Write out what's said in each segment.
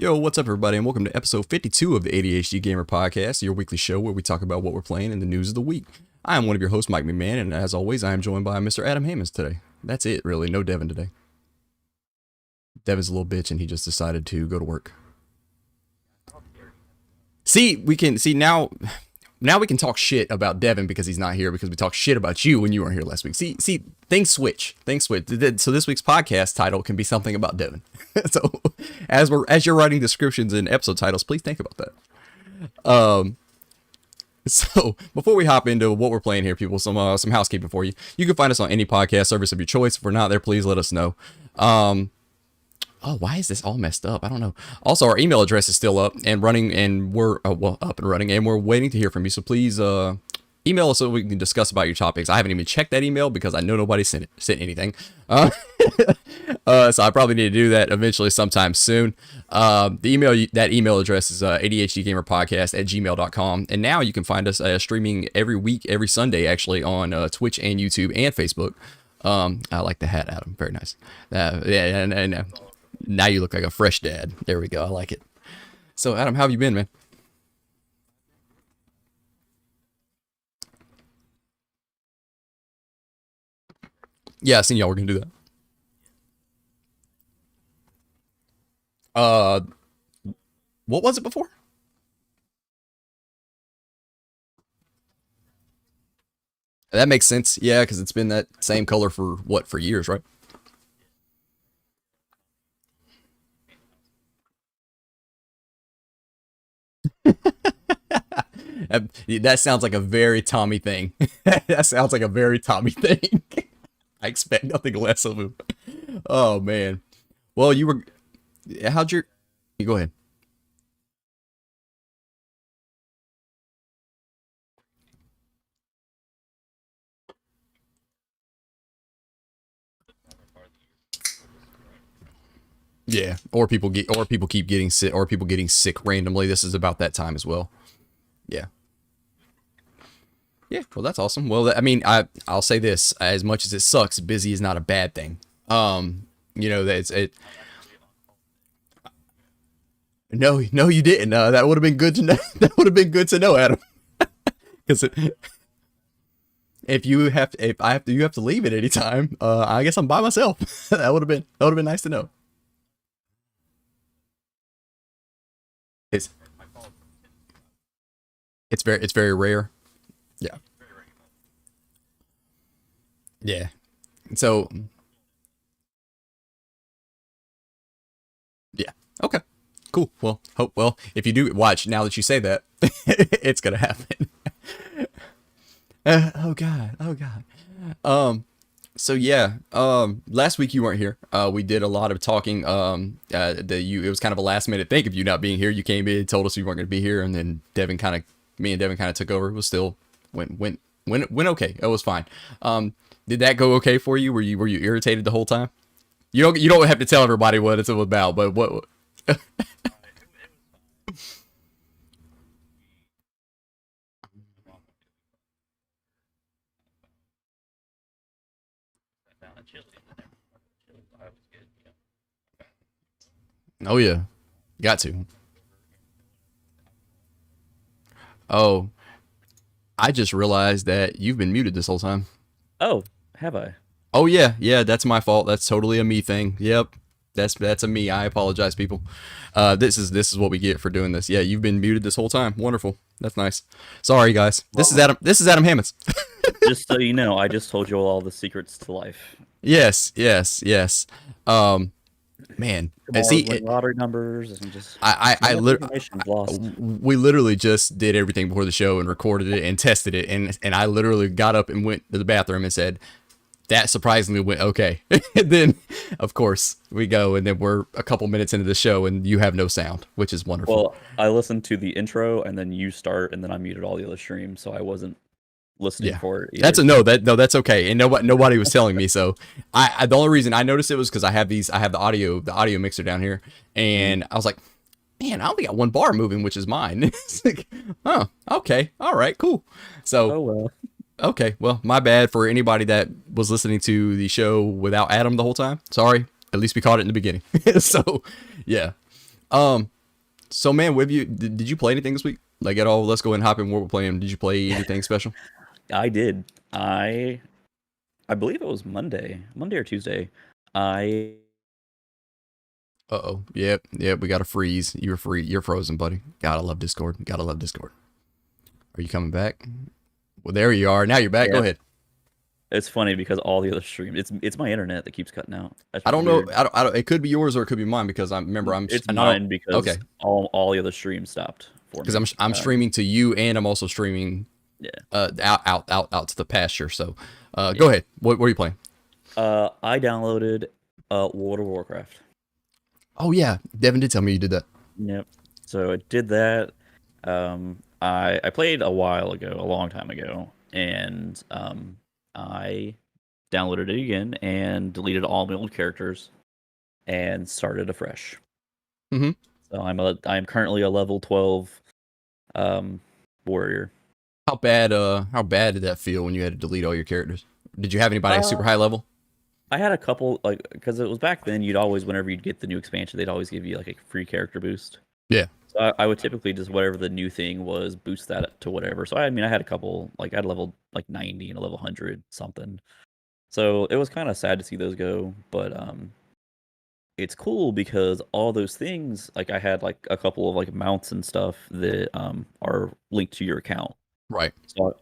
Yo, what's up, everybody, and welcome to episode 52 of the ADHD Gamer Podcast, your weekly show where we talk about what we're playing in the news of the week. I am one of your hosts, Mike McMahon, and as always, I am joined by Mr. Adam Hammonds today. That's it, really. No Devin today. Devin's a little bitch, and he just decided to go to work. See, now we can talk shit about Devin because he's not here, because we talked shit about you when you weren't here last week. See, things switch. So this week's podcast title can be something about Devin. So as you're writing descriptions and episode titles, please think about that. So before we hop into what we're playing here, people, some housekeeping for you. You can find us on any podcast service of your choice. If we're not there, please let us know. Oh, why is this all messed up? I don't know. Also, our email address is still up and running, and we're up and running, and we're waiting to hear from you. So please email us so we can discuss about your topics. I haven't even checked that email because I know nobody sent anything. So I probably need to do that eventually sometime soon. That email address is adhdgamerpodcast@gmail.com. And now you can find us streaming every week, every Sunday, actually, on Twitch and YouTube and Facebook. I like the hat, Adam. Very nice. And now you look like a fresh dad. There we go. I like it. So, Adam, how have you been, man? Yeah, I seen y'all were gonna do that. Uh, what was it before? That makes sense. Yeah, because it's been that same color for years, right? That sounds like a very Tommy thing. That sounds like a very Tommy thing. I expect nothing less of him. Oh man. Well, how'd you go ahead. Yeah, or people keep getting sick, or people getting sick randomly. This is about that time as well. Yeah. Yeah, well, that's awesome. Well, I mean, I'll say this: as much as it sucks, busy is not a bad thing. That it. No, you didn't. That would have been good to know. That would have been good to know, Adam. Because you have to leave at any time. I guess I'm by myself. That would have been nice to know. It's it's very rare. Yeah. Yeah. So yeah. Okay. Cool. Well, if you do watch, now that you say that, it's gonna happen. Oh God. Oh God. So yeah. Last week you weren't here. We did a lot of talking. It was kind of a last minute thing of you not being here. You came in, told us you weren't gonna be here, and then me and Devin kind of took over. It was still went okay. It was fine. Did that go okay for you? Were you irritated the whole time? You don't have to tell everybody what it's about, but what? Oh yeah, got to. Oh, I just realized that you've been muted this whole time. Oh, have I? Oh yeah, that's my fault. That's totally a me thing. Yep, that's a me. I apologize, people. This is what we get for doing this. Yeah, you've been muted this whole time. Wonderful. That's nice. Sorry, guys. This is Adam. This is Adam Hammonds. Just so you know, I just told you all the secrets to life. Yes. Man, and Tomorrow's lottery numbers and just I so much literally, information's lost. we literally just did everything before the show and recorded it and tested it, and I literally got up and went to the bathroom and said that surprisingly went okay. And then, of course, we go, and then we're a couple minutes into the show, and you have no sound, which is wonderful. Well, I listened to the intro and then you start, and then I muted all the other streams, so I wasn't listening Yeah, for it either. that's okay, and nobody was telling me. So the only reason I noticed it was because I have the audio mixer down here, and I was like, man, I only got one bar moving, which is mine. It's like, oh, okay, all right, cool. So Oh well. okay, well, my bad for anybody that was listening to the show without Adam the whole time. Sorry. At least we caught it in the beginning. So, yeah. So man, with you, did you play anything this week? Like at all? Let's go ahead and hop in what we're playing. Did you play anything special? I did. I believe it was Monday or Tuesday. I Uh-oh. Yep, we got a freeze. You're free. You're frozen, buddy. Gotta love Discord. Gotta love Discord. Are you coming back? Well, there you are. Now you're back. Go Yeah. ahead. It's funny because all the other streams, it's my internet that keeps cutting out. That's I don't know. weird. I don't. It could be yours or it could be mine because I remember It's and I don't- mine because okay, all the other streams stopped for because me. I'm streaming to you and I'm also streaming Yeah. out to the pasture. So go ahead. What are you playing? I downloaded World of Warcraft. Oh yeah, Devin did tell me you did that. Yep. So I did that. I played a while ago, a long time ago, and I downloaded it again and deleted all my old characters and started afresh. Mm-hmm. So I'm currently a level 12 warrior. How bad did that feel when you had to delete all your characters? Did you have anybody super high level? I had a couple, like, because it was back then, you'd always, whenever you'd get the new expansion, they'd always give you like a free character boost. Yeah. So I would typically just whatever the new thing was, boost that to whatever. So I mean, I had a couple, like I had a level like 90 and a level 100 something. So it was kind of sad to see those go, but it's cool because all those things, like I had like a couple of like mounts and stuff that are linked to your account. Right.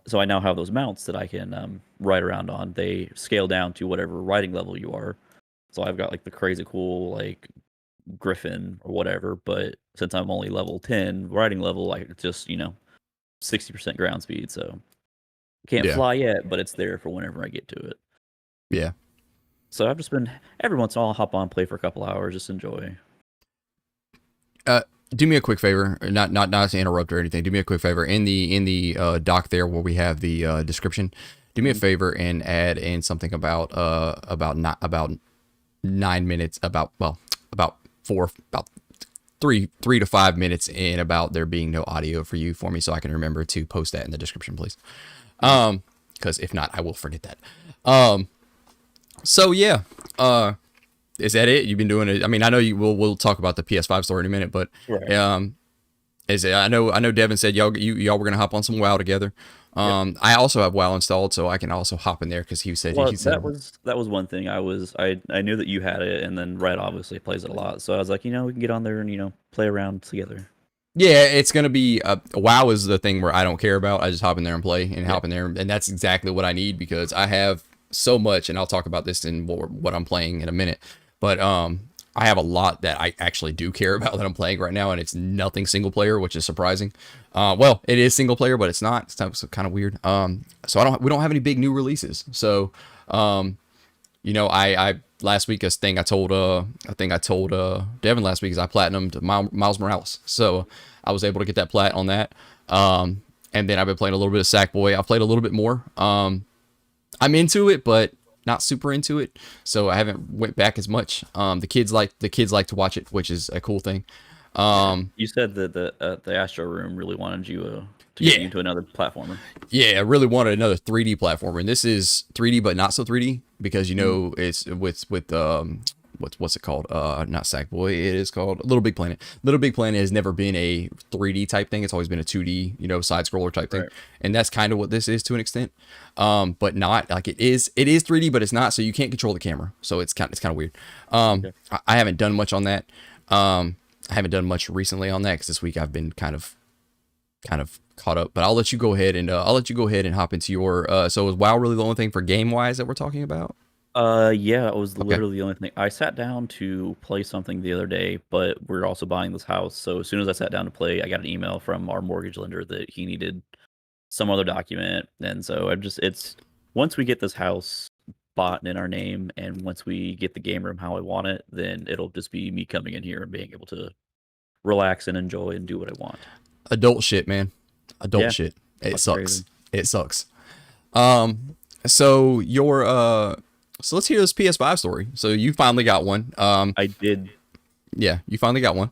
So I now have those mounts that I can ride around on. They scale down to whatever riding level you are. So I've got like the crazy cool like Griffin or whatever, but since I'm only level 10 riding level, I just 60% ground speed. So can't Yeah. fly yet, but it's there for whenever I get to it. Yeah. So I've just been every once in a while I'll hop on, play for a couple hours, just enjoy. Do me a quick favor, not to interrupt or anything. Do me a quick favor in the doc there where we have the description. Do me a favor and add in something about 9 minutes about 3 to 5 minutes in about there being no audio for you for me, so I can remember to post that in the description, please. Because if not, I will forget that. So yeah, is that it? You've been doing it. I mean, I know we'll talk about the PS5 story in a minute, but Right. is it? I know Devin said y'all were gonna hop on some WoW together. I also have WoW installed, so I can also hop in there because he said That was one thing I knew that you had it, and then Red obviously plays it a lot, so I was like, we can get on there and play around together. Yeah, it's gonna be WoW is the thing where I don't care about. I just hop in there and play and hop in there, and that's exactly what I need because I have so much, and I'll talk about this in what I'm playing in a minute. But I have a lot that I actually do care about that I'm playing right now, and it's nothing single player, which is surprising. Well, it is single player, but it's not. It's kind of weird. So we don't have any big new releases. So, I last week I think I told Devin last week is I platinumed Miles Morales. So I was able to get that plat on that. And then I've been playing a little bit of Sackboy. I played a little bit more. I'm into it, but not super into it, so I haven't went back as much. The kids like to watch it, which is a cool thing. You said that the Astro Room really wanted you to get you into another platformer. Yeah, I really wanted another 3D platformer, and this is 3D but not so 3D because it's with what's it called? Not Sackboy. It is called Little Big Planet. Little Big Planet has never been a 3D type thing. It's always been a 2D, side scroller type thing, and that's kind of what this is to an extent. But not like it is 3D, but it's not. So you can't control the camera. So it's kind of weird. I haven't done much on that. I haven't done much recently on that because this week I've been kind of caught up. But I'll let you go ahead and hop into your. So is WoW really the only thing for game wise that we're talking about? Yeah, it was literally the only thing. I sat down to play something the other day, but we're also buying this house. So as soon as I sat down to play, I got an email from our mortgage lender that he needed some other document. And so it's once we get this house bought in our name and once we get the game room how I want it, then it'll just be me coming in here and being able to relax and enjoy and do what I want. Adult shit, man. Adult shit. It sucks. Crazy. It sucks. So so let's hear this PS5 story. So you finally got one. I did. Yeah, you finally got one.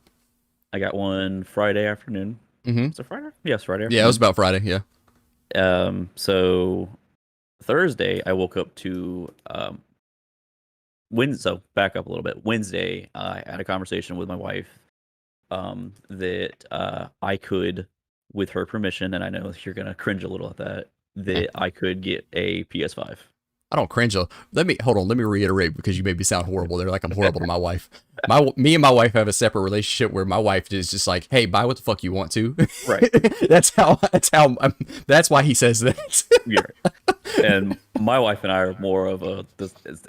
I got one Friday afternoon. Mm-hmm. Was it Friday? Yes, Friday afternoon. Yeah, it was about Friday, yeah. So Thursday, I woke up to Wednesday. So back up a little bit. Wednesday, I had a conversation with my wife, that I could, with her permission, and I know you're gonna cringe a little at that, Eh, that I could get a PS5. I don't cringe. Let me hold on. Let me reiterate because you made me sound horrible. They're like I'm horrible to my wife. Me and my wife have a separate relationship where my wife is just like, "Hey, buy what the fuck you want to." Right. That's how. That's why he says that. Yeah. And my wife and I are more of a.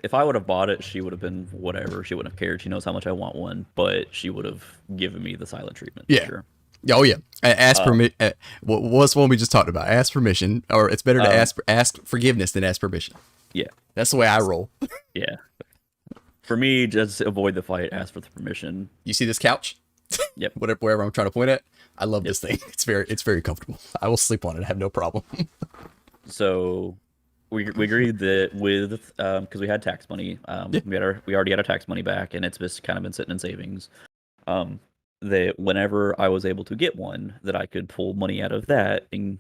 If I would have bought it, she would have been whatever. She wouldn't have cared. She knows how much I want one, but she would have given me the silent treatment. For Yeah. sure. Oh yeah. Ask Um, permit. What's one we just talked about? Ask permission, or it's better to um, ask forgiveness than ask permission. yeah. That's the way I roll. Yeah. For me, just avoid the fight. Ask for the permission. You see this couch? Yep. Wherever I'm trying to point at, I love Yep. this thing. It's very comfortable. I will sleep on it. I have no problem. So we agreed that with because we had tax money, Yeah. we already had our tax money back, and it's just kind of been sitting in savings. Um, that whenever I was able to get one, that I could pull money out of that and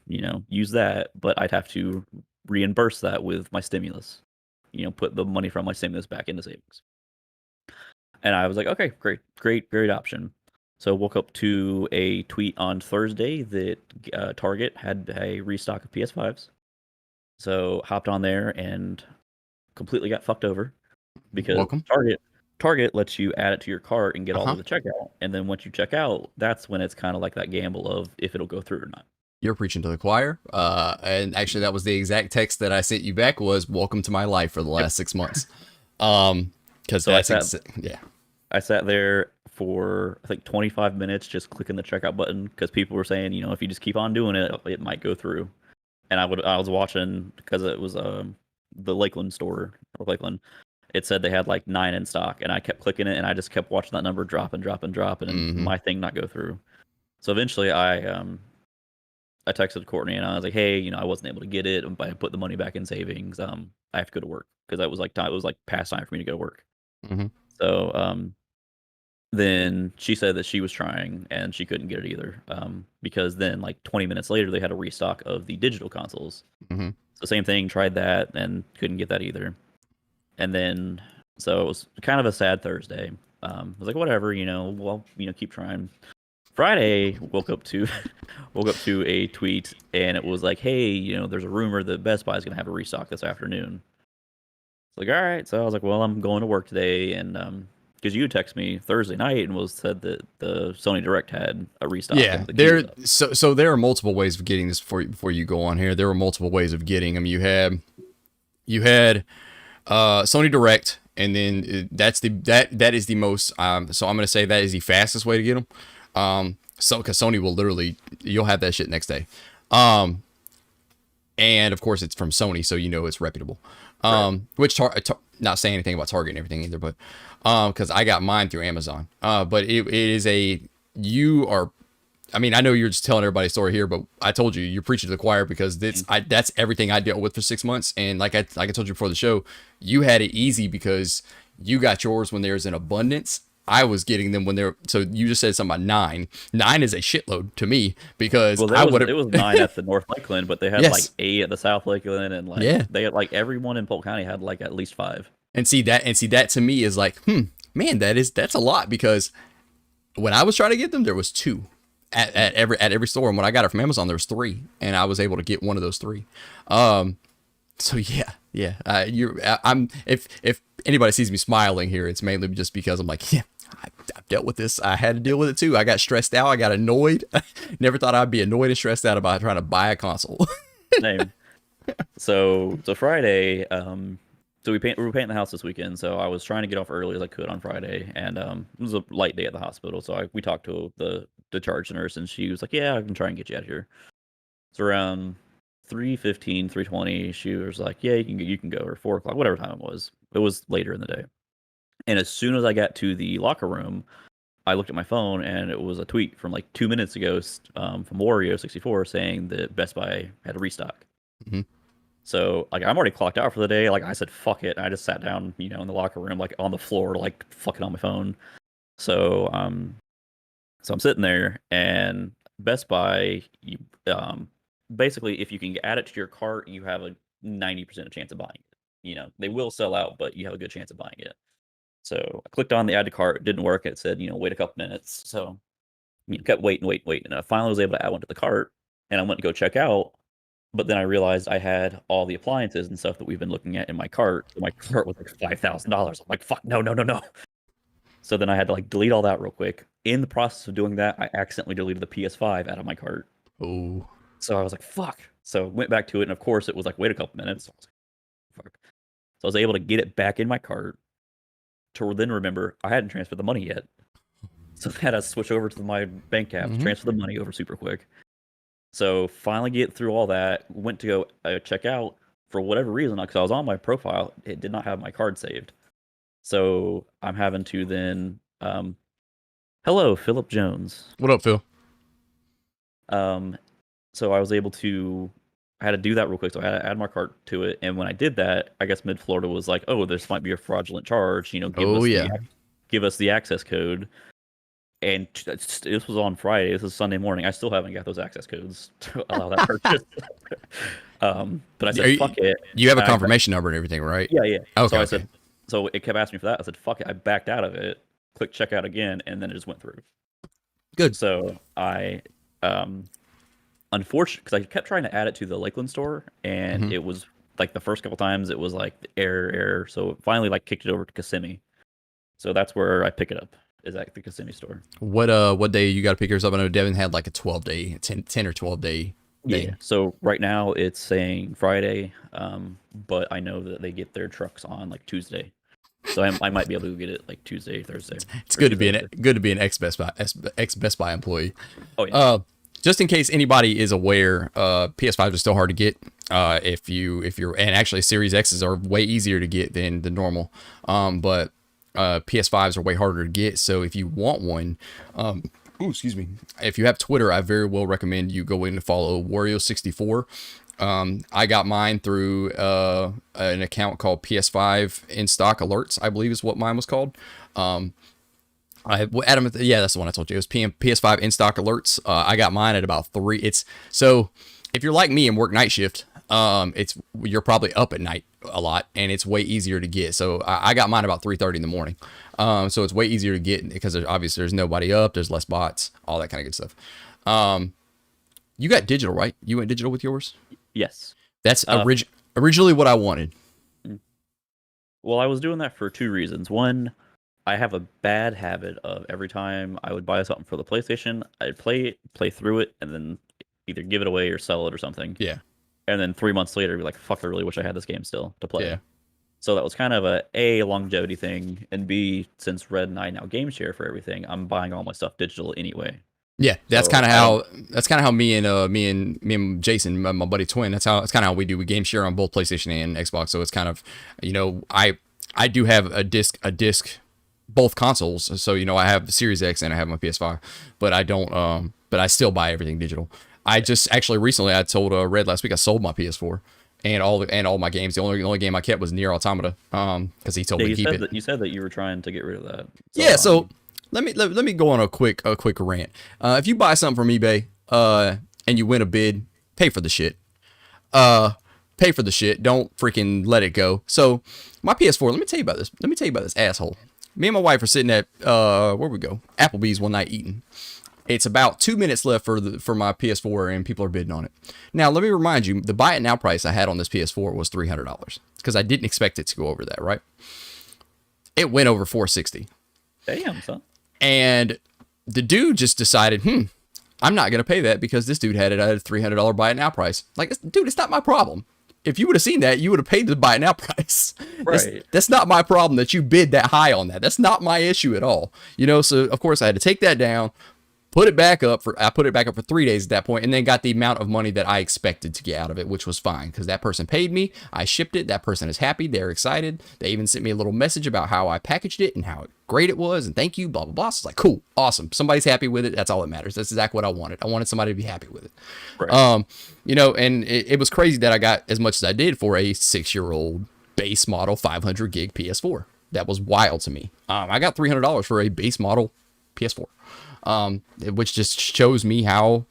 use that, but I'd have to reimburse that with my stimulus. Put the money from my stimulus back into savings. And I was like, okay, great option. So woke up to a tweet on Thursday that Target had a restock of PS5s. So hopped on there and completely got fucked over because Welcome. Target lets you add it to your cart and get all Uh-huh. of the checkout. And then once you check out, that's when it's kind of like that gamble of if it'll go through or not. You're preaching to the choir. And actually, that was the exact text that I sent you back was "Welcome to my life" for the last 6 months. Because So yeah. I sat there for I think 25 minutes just clicking the checkout button because people were saying, if you just keep on doing it, it might go through. And I was watching because it was the Lakeland store or Lakeland. It said they had like 9 in stock, and I kept clicking it, and I just kept watching that number drop and drop and drop, and Mm-hmm. my thing not go through. So eventually, I texted Courtney, and I was like, hey, I wasn't able to get it, but I put the money back in savings. I have to go to work because it was like past time for me to go to work. Mm-hmm. So then she said that she was trying and she couldn't get it either because then like 20 minutes later they had a restock of the digital consoles. Mm-hmm. So same thing, tried that and couldn't get that either. And then so it was kind of a sad Thursday. I was like, whatever, keep trying. Friday woke up to a tweet and it was like, hey, there's a rumor that Best Buy is gonna have a restock this afternoon. It's like, all right. So I was like, well, I'm going to work today, and because you text me Thursday night and said that the Sony Direct had a restock. Yeah, Of the there. Cuba. So there are multiple ways of getting this before you go on here. There were multiple ways of getting them. You had Sony Direct, and then that is the most. So I'm gonna say that is the fastest way to get them. So because Sony will literally you'll have that shit next day. And of course it's from Sony, so it's reputable. Which not saying anything about Target and everything either, but because I got mine through Amazon. But it is you are. I mean, I know you're just telling everybody's story here, but I told you're preaching to the choir because that's everything I dealt with for 6 months. And like I told you before the show, you had it easy because you got yours when there's an abundance. I was getting them when they're so you just said something about 9. 9 is a shitload to me because Well, I would it was 9 at the North Lakeland, but they had like Yes. 8 at the South Lakeland, and Yeah. they had like everyone in Polk County had like at least 5. And see that to me is like, man, that's a lot because when I was trying to get them, there was 2 at every store, and when I got it from Amazon, there was 3, and I was able to get one of those 3. So yeah. I'm if anybody sees me smiling here, it's mainly just because I'm like, yeah, I've dealt with this. I had to deal with it too. I got stressed out. I got annoyed. Never thought I'd be annoyed and stressed out about trying to buy a console. Same. So Friday, so we were painting the house this weekend. So I was trying to get off early as I could on Friday, and it was a light day at the hospital. So we talked to the charge nurse, and she was like, "Yeah, I can try and get you out of here." It's around 3:15, 3:20. She was like, "Yeah, you can go," or 4 o'clock, whatever time it was. It was later in the day. And as soon as I got to the locker room, I looked at my phone, and it was a tweet from like 2 minutes ago from Wario64 saying that Best Buy had a restock. Mhm. So like I'm already clocked out for the day. Like I said, fuck it. And I just sat down, in the locker room, like on the floor, like fucking on my phone. So so I'm sitting there, and Best Buy, basically, if you can add it to your cart, you have a 90% chance of buying it. They will sell out, but you have a good chance of buying it. So I clicked on the add to cart, it didn't work. It said, wait a couple minutes. So kept waiting, and I finally was able to add one to the cart, and I went to go check out. But then I realized I had all the appliances and stuff that we've been looking at in my cart. So my cart was like $5,000. I'm like, fuck, no. So then I had to like delete all that real quick. In the process of doing that, I accidentally deleted the PS5 out of my cart. Oh, So I was like, fuck. So went back to it, and of course it was like, wait a couple minutes. So I was like, fuck. So I was able to get it back in my cart to then remember I hadn't transferred the money yet. So I had to switch over to my bank app to transfer the money over super quick. So finally get through all that, went to go check out. For whatever reason, because I was on my profile, it did not have my card saved. So I'm having to then, hello, Philip Jones. what up, Phil? So I was able to, I had to do that real quick. So I had to add my cart to it. And when I did that, I guess Mid Florida was like, oh, this might be a fraudulent charge. Give us the access code. And this was on Friday. This is Sunday morning. I still haven't got those access codes to allow that purchase. But I said, fuck it. You have a confirmation number and everything, right? Yeah. Okay. So I said, so it kept asking me for that. I said, fuck it. I backed out of it, clicked checkout again, and then it just went through. Good. So I, unfortunately, because I kept trying to add it to the Lakeland store, and it was like the first couple times it was like error. So it finally like kicked it over to Kissimmee. So that's where I pick it up. Is at the Kissimmee store. What day you got to pick yours up? I know Devin had like a 12-day, 10 or 12-day. Yeah. So right now it's saying Friday, but I know that they get their trucks on like Tuesday, so I might be able to get it like Tuesday, Thursday. It's good to be an ex Best Buy employee. Oh yeah. Just in case anybody is aware, PS5s are still hard to get. If you're and actually Series X's are way easier to get than the normal. But PS5s are way harder to get. So if you want one, excuse me, if you have Twitter, I very well recommend you go in to follow Wario64. I got mine through an account called PS5 in stock alerts, I believe is what mine was called. Adam, yeah, that's the one I told you. It was PS5 in stock alerts. I got mine at about 3. So if you're like me and work night shift, you're probably up at night a lot, and it's way easier to get. So I got mine about 3:30 in the morning. So it's way easier to get because obviously there's nobody up, there's less bots, all that kind of good stuff. You got digital, right? You went digital with yours? Yes. That's originally what I wanted. Well, I was doing that for 2 reasons. One, I have a bad habit of every time I would buy something for the PlayStation, I'd play through it, and then either give it away or sell it or something. Yeah. And then 3 months later, be like, fuck, I really wish I had this game still to play. Yeah. So that was kind of a longevity thing, and B, since Red and I now game share for everything, I'm buying all my stuff digital anyway. Yeah, that's kind of how me and Jason, my buddy twin, that's kind of how we do. We game share on both PlayStation and Xbox. So it's kind of, I do have a disc both consoles. So I have the Series X and I have my PS5, but I don't but I still buy everything digital. I just actually recently I told Red last week I sold my PS4 and all my games. The only game I kept was Nier Automata because he told me to keep it. You said that you were trying to get rid of that. So let me go on a quick rant. If you buy something from eBay and you win a bid, pay for the shit. Pay for the shit. Don't freaking let it go. So my PS4. Let me tell you about this asshole. Me and my wife are sitting at where we go, Applebee's one night eating. It's about 2 minutes left for my PS4, and people are bidding on it. Now, let me remind you, the buy it now price I had on this PS4 was $300 because I didn't expect it to go over that, right? It went over $460. Damn, son. And the dude just decided, I'm not gonna pay that because this dude had it at a $300 buy it now price. Like, dude, it's not my problem. If you would have seen that, you would have paid the buy it now price. Right. That's not my problem that you bid that high on that. That's not my issue at all. So of course I had to take that down. I put it back up for 3 days at that point, and then got the amount of money that I expected to get out of it, which was fine because that person paid me. I shipped it. That person is happy. They're excited. They even sent me a little message about how I packaged it and how great it was, and thank you, blah blah blah. So it's like, cool, awesome. Somebody's happy with it. That's all that matters. That's exactly what I wanted. I wanted somebody to be happy with it. Right. And it was crazy that I got as much as I did for a 6-year-old base model 500 gig PS4. That was wild to me. I got $300 for a base model PS4. Which just shows me how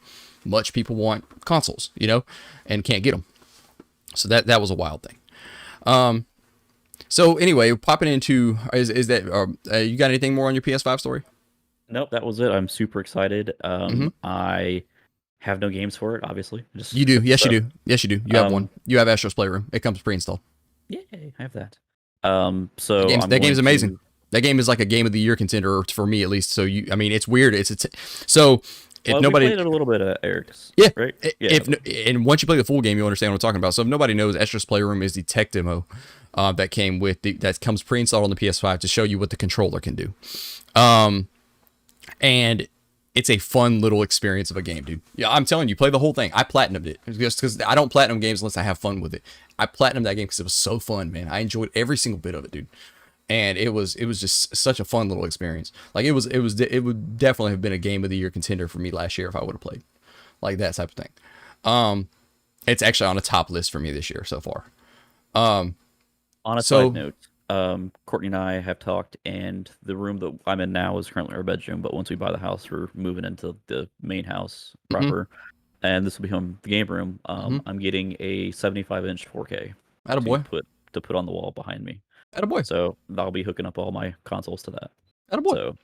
much people want consoles, and can't get them. So that was a wild thing. So anyway, popping into, is that, you got anything more on your PS5 story? Nope, that was it. I'm super excited. Hmm. I have no games for it, obviously. Just You do. get the Yes, you stuff. do. Yes, you do. You have one. Um, You have Astro's Playroom. It comes pre-installed. Yay, I have that. That So game's I'm that going game's amazing. to. That game is like a game of the year contender for me at least. So I mean, it's weird. So if Well, we nobody, played it a little bit at Eric's, yeah, right? Yeah. if and once you play the full game, you'll understand what I'm talking about. So if nobody knows, Astro's Playroom is the tech demo that came with that comes pre-installed on the PS5 to show you what the controller can do. Um, and it's a fun little experience of a game, dude. Yeah, I'm telling you, play the whole thing. I platinumed it just because I don't platinum games unless I have fun with it. I platinumed that game because it was so fun, man. I enjoyed every single bit of it, dude. And it was just such a fun little experience. Like it would definitely have been a game of the year contender for me last year if I would have played like that type of thing. It's actually on a top list for me this year so far. On a So side note, Courtney and I have talked, and the room that I'm in now is currently our bedroom. But once we buy the house, we're moving into the main house mhm, proper, and this will become the game room. mhm. I'm getting a 75-inch 4K to Attaboy. put on the wall behind me. Attaboy. So I'll be hooking up all my consoles to that. Attaboy. So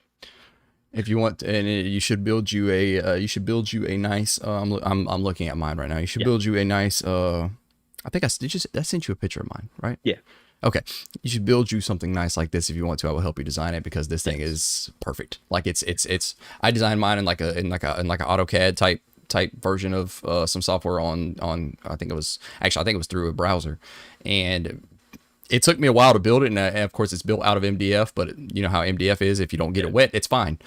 If you want, and you should build you a nice. I'm looking at mine right now. You should yeah, build you a nice. I think I sent you a picture of mine, right? yeah, Okay, you should build you something nice like this if you want to. I will help you design it because this thing thanks. is perfect. Like it's. I designed mine in like a AutoCAD type version of some software on. I think it was through a browser, and it took me a while to build it, and of course it's built out of MDF. But you know how MDF is. If you don't get Yeah, it wet, it's fine.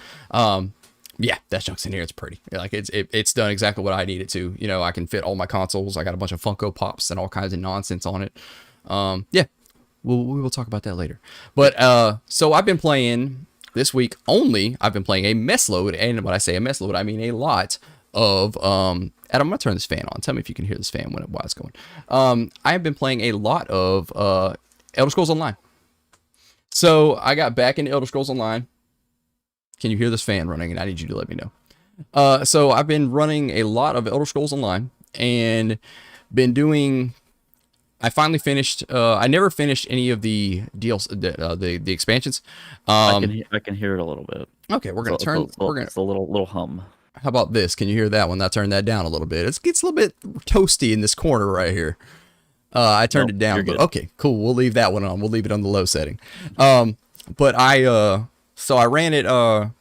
Yeah, that junk's in here. It's pretty. Like it's done exactly what I need it to. You know, I can fit all my consoles. I got a bunch of Funko Pops and all kinds of nonsense on it. Yeah, we will talk about that later. But so I've been playing this week only. I've been playing a mess load, and when I say a mess load, I mean a lot of Adam, I'm gonna turn this fan on. Tell me if you can hear this fan while it's going. I have been playing a lot of Elder Scrolls Online. So I got back into Elder Scrolls Online. Can you hear this fan running? And I need you to let me know. So I've been running a lot of Elder Scrolls Online and been doing. I finally finished. I never finished any of the DLC, the expansions. I can hear it a little bit. Okay, we're gonna turn. We're gonna. It's a little hum. How about this? Can you hear that one? I turned that down a little bit. It gets a little bit toasty in this corner right here. I turned Nope, it down, you're but good. okay, cool. We'll leave that one on. We'll leave it on the low setting. But so I ran it Elder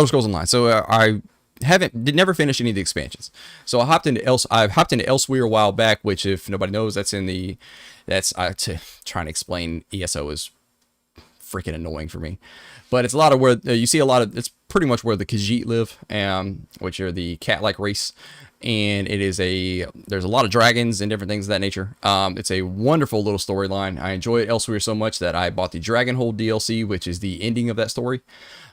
Scrolls Online. So I never finished any of the expansions. So I hopped into Elsewhere a while back, which if nobody knows, trying to explain ESO is freaking annoying for me. But it's a lot of where you see it's pretty much where the Khajiit live, which are the cat-like race. And there's a lot of dragons and different things of that nature. It's a wonderful little storyline. I enjoy it Elsewhere so much that I bought the Dragonhold DLC, which is the ending of that story.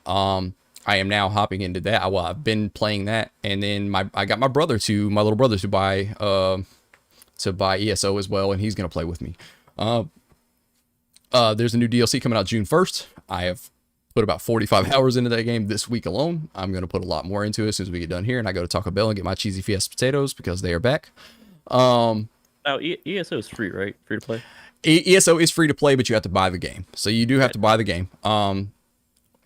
I am now hopping into that. Well, I've been playing that, and then I got my little brother to buy ESO as well, and he's gonna play with me. There's a new DLC coming out June 1st. I have put about 45 hours into that game this week alone. I'm going to put a lot more into it as soon as we get done here, and I go to Taco Bell and get my cheesy Fiesta potatoes because they are back. Now ESO is free, right? Free to play. ESO is free to play, but you have to buy the game. So you do have to buy the game.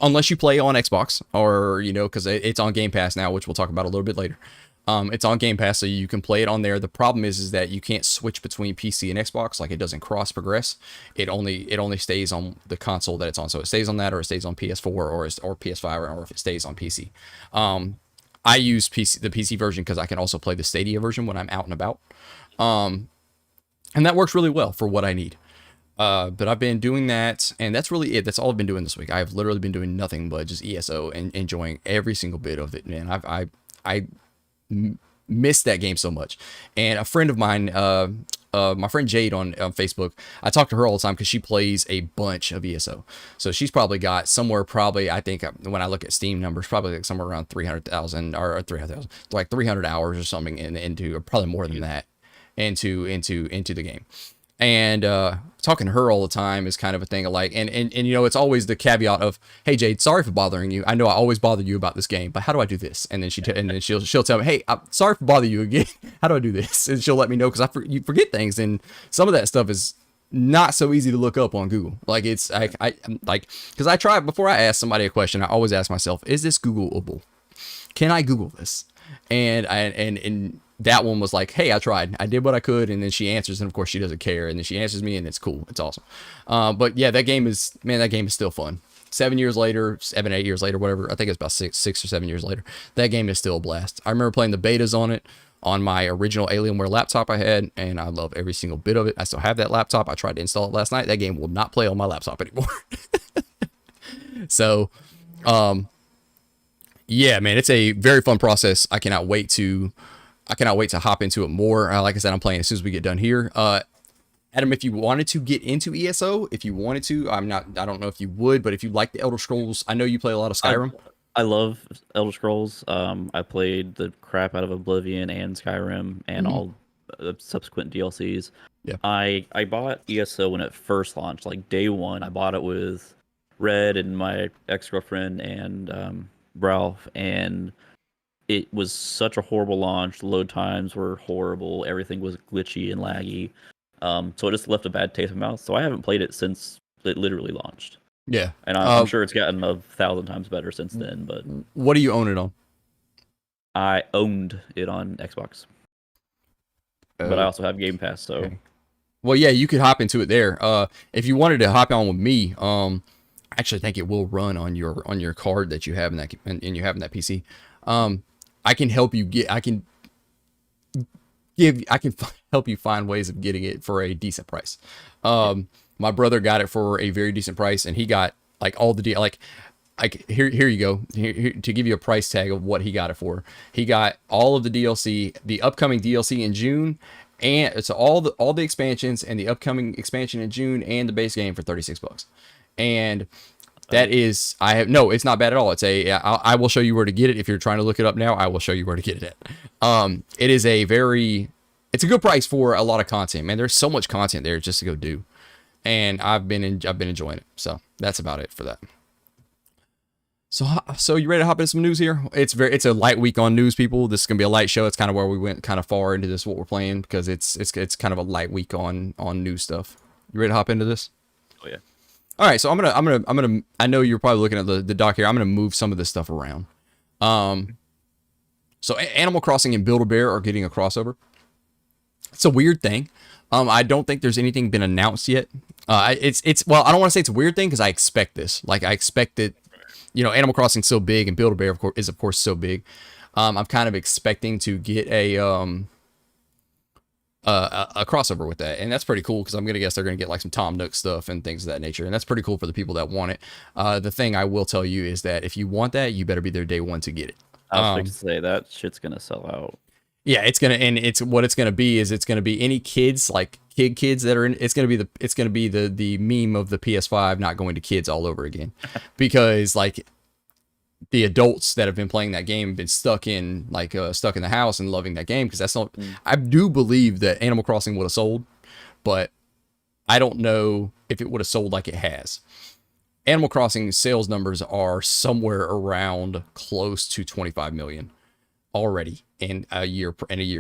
Unless you play on Xbox or, because it's on Game Pass now, which we'll talk about a little bit later. It's on Game Pass, so you can play it on there. The problem is that you can't switch between PC and Xbox. Like, it doesn't cross progress. It only stays on the console that it's on. So it stays on that, or it stays on PS4 or PS5, or if it stays on PC. I use the PC version because I can also play the Stadia version when I'm out and about. And that works really well for what I need. But I've been doing that, and that's really it. That's all I've been doing this week. I've literally been doing nothing but just ESO and enjoying every single bit of it, man. I missed that game so much. And a friend of mine, my friend Jade on Facebook, I talk to her all the time because she plays a bunch of ESO. So she's probably got I think when I look at Steam numbers, probably like somewhere around 300,000 or 300,000, like 300 hours or something into, or probably more than that, into the game. And talking to her all the time is kind of a thing of like, and it's always the caveat of, hey Jade, sorry for bothering you. I know I always bother you about this game, but how do I do this? And then she'll tell me, hey, I'm sorry for bothering you again. How do I do this? And she'll let me know because you forget things, and some of that stuff is not so easy to look up on Google. Like it's I like because I try before I ask somebody a question, I always ask myself, is this Googleable? Can I Google this? And that one was like, hey, I tried. I did what I could, and then she answers, and of course she doesn't care, and then she answers me, and it's cool. It's awesome. But yeah, that game is still fun. 7 years later, 7, 8 years later, whatever. I think it's about 6 or 7 years later. That game is still a blast. I remember playing the betas on it on my original Alienware laptop I had, and I love every single bit of it. I still have that laptop. I tried to install it last night. That game will not play on my laptop anymore. So, yeah, man, it's a very fun process. I cannot wait to hop into it more. Like I said, I'm playing as soon as we get done here. Adam, if you wanted to get into ESO, if you wanted to, I don't know if you would, but if you like the Elder Scrolls, I know you play a lot of Skyrim. I love Elder Scrolls. I played the crap out of Oblivion and Skyrim and all subsequent DLCs. Yeah. I bought ESO when it first launched, like day one. I bought it with Red and my ex-girlfriend and Ralph, and it was such a horrible launch. Load times were horrible. Everything was glitchy and laggy. So it just left a bad taste in my mouth. So I haven't played it since it literally launched. Yeah. And I'm sure it's gotten 1,000 times better since then. But what do you own it on? I owned it on Xbox. But I also have Game Pass, so. Okay. Well, yeah, you could hop into it there. If you wanted to hop on with me, I actually think it will run on your card that you have in that and you have in that PC. I can help you get. I can help you find ways of getting it for a decent price. My brother got it for a very decent price, and he got like all the like here you go. Here, to give you a price tag of what he got it for. He got all of the DLC, the upcoming DLC in June, and it's all the expansions and the upcoming expansion in June and the base game for $36. And that is, it's not bad at all. I will show you where to get it. If you're trying to look it up now, I will show you where to get it at. It is it's a good price for a lot of content, man. There's so much content there just to go do. And I've been enjoying it. So that's about it for that. So you ready to hop into some news here? It's a light week on news, people. This is gonna be a light show. It's kind of where we went kind of far into this, what we're playing, because it's kind of a light week on news stuff. You ready to hop into this? Oh yeah. All right, so I'm gonna. I know you're probably looking at the doc here. I'm gonna move some of this stuff around. So Animal Crossing and Build-A-Bear are getting a crossover. It's a weird thing. I don't think there's anything been announced yet. Well, I don't want to say it's a weird thing because I expect this. Like I expect it. Animal Crossing's so big and Build-A-Bear is of course so big. I'm kind of expecting to get a crossover with that, and that's pretty cool because I'm gonna guess they're gonna get like some Tom Nook stuff and things of that nature, and that's pretty cool for the people that want it. The thing I will tell you is that if you want that, you better be there day one to get it. I was going to say that shit's gonna sell out. Yeah, it's gonna be any kids like kids that are in. It's gonna be the meme of the PS5 not going to kids all over again, because like the adults that have been playing that game have been stuck in the house and loving that game, because that's not. I do believe that Animal Crossing would have sold, but I don't know if it would have sold like it has. Animal Crossing sales numbers are somewhere around close to 25 million already in a year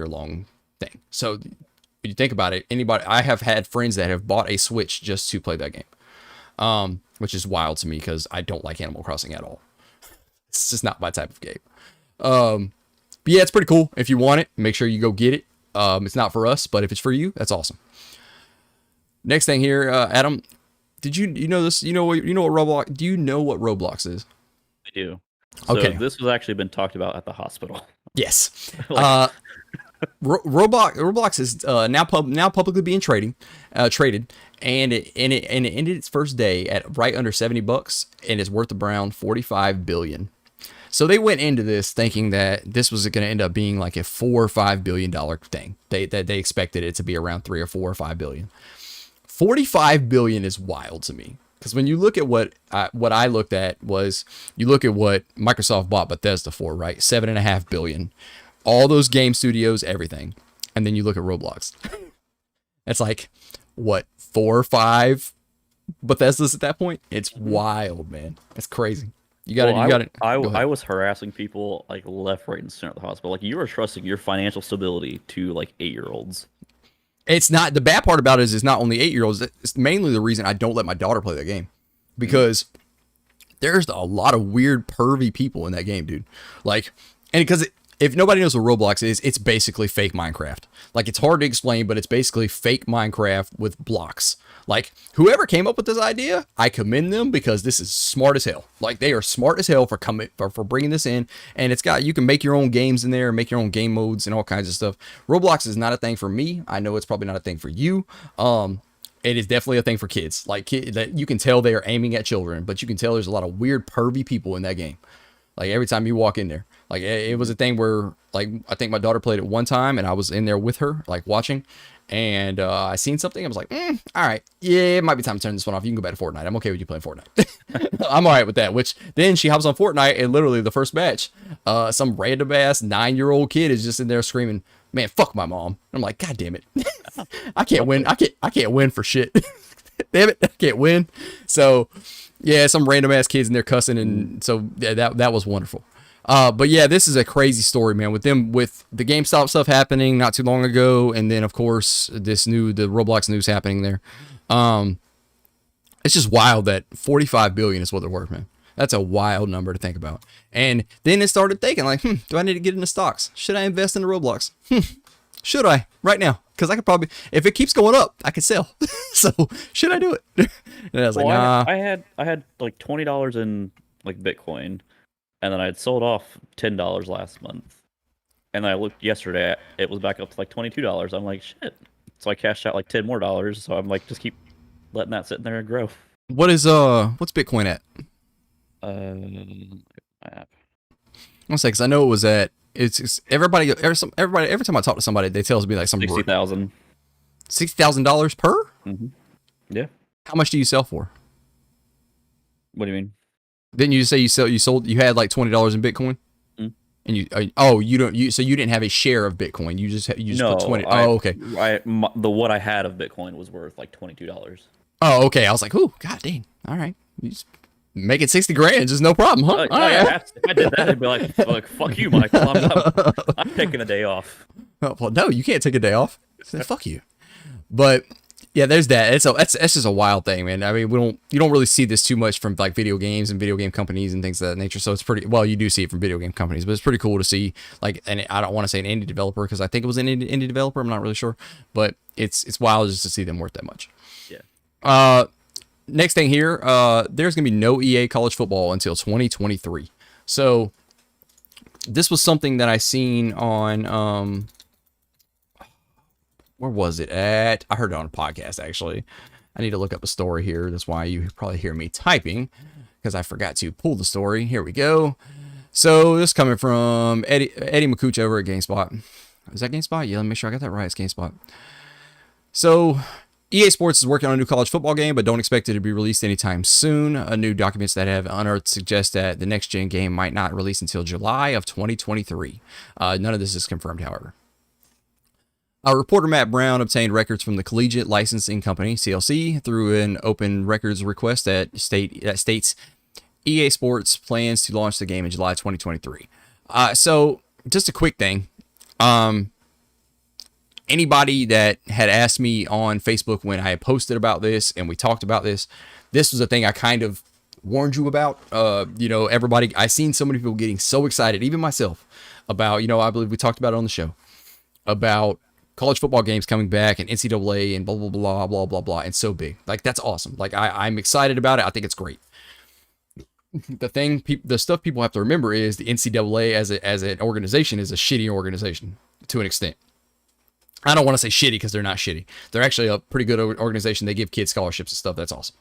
long thing. So when you think about it, I have had friends that have bought a Switch just to play that game, which is wild to me because I don't like Animal Crossing at all. It's just not my type of game. But yeah, it's pretty cool. If you want it, make sure you go get it. It's not for us, but if it's for you, that's awesome. Next thing here, Adam, did you know this? You know what Roblox? Do you know what Roblox is? I do. So okay. This was actually been talked about at the hospital. Yes. Roblox is now publicly being traded, and it ended its first day at right under $70, and it's worth around $45 billion. So they went into this thinking that this was going to end up being like a $4 or $5 billion thing. They expected it to be around 3 or 4 or 5 billion. 45 billion is wild to me, because when you look at what I looked at was, you look at what Microsoft bought Bethesda for, right? 7.5 billion. All those game studios, everything. And then you look at Roblox. It's like, what, 4 or 5 Bethesdas at that point? It's wild, man. It's crazy. You got it. I was harassing people like left, right, and center at the hospital. Like, you were trusting your financial stability to like 8-year-olds. It's not, the bad part about it is it's not only 8-year-olds. It's mainly the reason I don't let my daughter play that game, because there's a lot of weird pervy people in that game, dude. Like, and because if nobody knows what Roblox is, it's basically fake Minecraft. Like, it's hard to explain, but it's basically fake Minecraft with blocks. Like, whoever came up with this idea, I commend them, because this is smart as hell. Like, they are smart as hell for bringing this in. And it's got, you can make your own games in there, make your own game modes and all kinds of stuff. Roblox is not a thing for me. I know it's probably not a thing for you. It is definitely a thing for kids. Like, that you can tell they are aiming at children, but you can tell there's a lot of weird pervy people in that game. Like, every time you walk in there, like, it was a thing where, like, I think my daughter played it one time and I was in there with her, like, watching, and I seen something. I was like, all right, yeah, it might be time to turn this one off. You can go back to Fortnite. I'm okay with you playing Fortnite. I'm all right with that. Which then she hops on Fortnite, and literally the first match, some random ass 9-year-old kid is just in there screaming, "Man, fuck my mom." I'm like, God damn it. I can't win. I can't win for shit. Damn it. I can't win. So yeah, some random ass kids in there cussing. And so yeah, that was wonderful. But yeah, this is a crazy story, man, with the GameStop stuff happening not too long ago. And then of course the Roblox news happening there. It's just wild that 45 billion is what they're worth, man. That's a wild number to think about. And then it started thinking like, do I need to get into stocks? Should I invest into Roblox? Should I right now? Because I could probably, if it keeps going up, I could sell. So should I do it? And I was like, nah. I had like $20 in like Bitcoin, and then I had sold off $10 last month. And then I looked yesterday, it was back up to like $22. I'm like, shit. So I cashed out like $10 more. So I'm like, just keep letting that sit in there and grow. What's Bitcoin at? App. I'll say, because I know it was at, it's everybody, every time I talk to somebody, they tell me like some $60,000. $60,000 per? Mm-hmm. Yeah. How much do you sell for? What do you mean? Didn't you say you had like $20 in Bitcoin? And so you didn't have a share of Bitcoin. You just no, put 20. Okay. What I had of Bitcoin was worth like $22. Oh, okay. I was like, oh, god dang. All right. You just make it 60 grand, just no problem, huh? Yeah, if I did that, I'd be like, fuck you, Michael. I'm taking a day off. Oh, well, no, you can't take a day off. Fuck you. But yeah, there's that. It's just a wild thing, man. I mean, you don't really see this too much from like video games and video game companies and things of that nature. So it's pretty, well, you do see it from video game companies, but it's pretty cool to see, like, and I don't want to say an indie developer because I think it was an indie developer. I'm not really sure, but it's wild just to see them worth that much. Yeah. Next thing here, there's going to be no EA college football until 2023. So this was something that I seen on, where was it at? I heard it on a podcast, actually. I need to look up a story here. That's why you probably hear me typing, because I forgot to pull the story. Here we go. So this is coming from Eddie McCooch over at GameSpot. Is that GameSpot? Yeah, let me make sure I got that right. It's GameSpot. So EA Sports is working on a new college football game, but don't expect it to be released anytime soon. New documents that have unearthed suggest that the next-gen game might not release until July of 2023. None of this is confirmed, however. Reporter Matt Brown obtained records from the Collegiate Licensing Company, CLC, through an open records request that states EA Sports plans to launch the game in July 2023. So, just a quick thing. Anybody that had asked me on Facebook when I had posted about this and we talked about this was a thing I kind of warned you about. Everybody, I seen so many people getting so excited, even myself, about, I believe we talked about it on the show, about college football games coming back and NCAA and blah, blah, blah, blah, blah, blah. And so big. Like, that's awesome. Like, I'm excited about it. I think it's great. The stuff people have to remember is the NCAA as an organization is a shitty organization to an extent. I don't want to say shitty because they're not shitty. They're actually a pretty good organization. They give kids scholarships and stuff. That's awesome.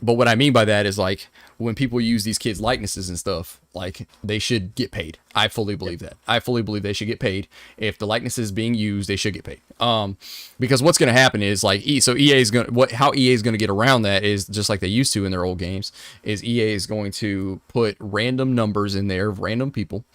But what I mean by that is, like, when people use these kids' likenesses and stuff, like, they should get paid. I fully believe that. I fully believe they should get paid. If the likeness is being used, they should get paid. Because what's going to happen is, like, how EA is going to get around that is just like they used to in their old games. Is EA is going to put random numbers in there of random people.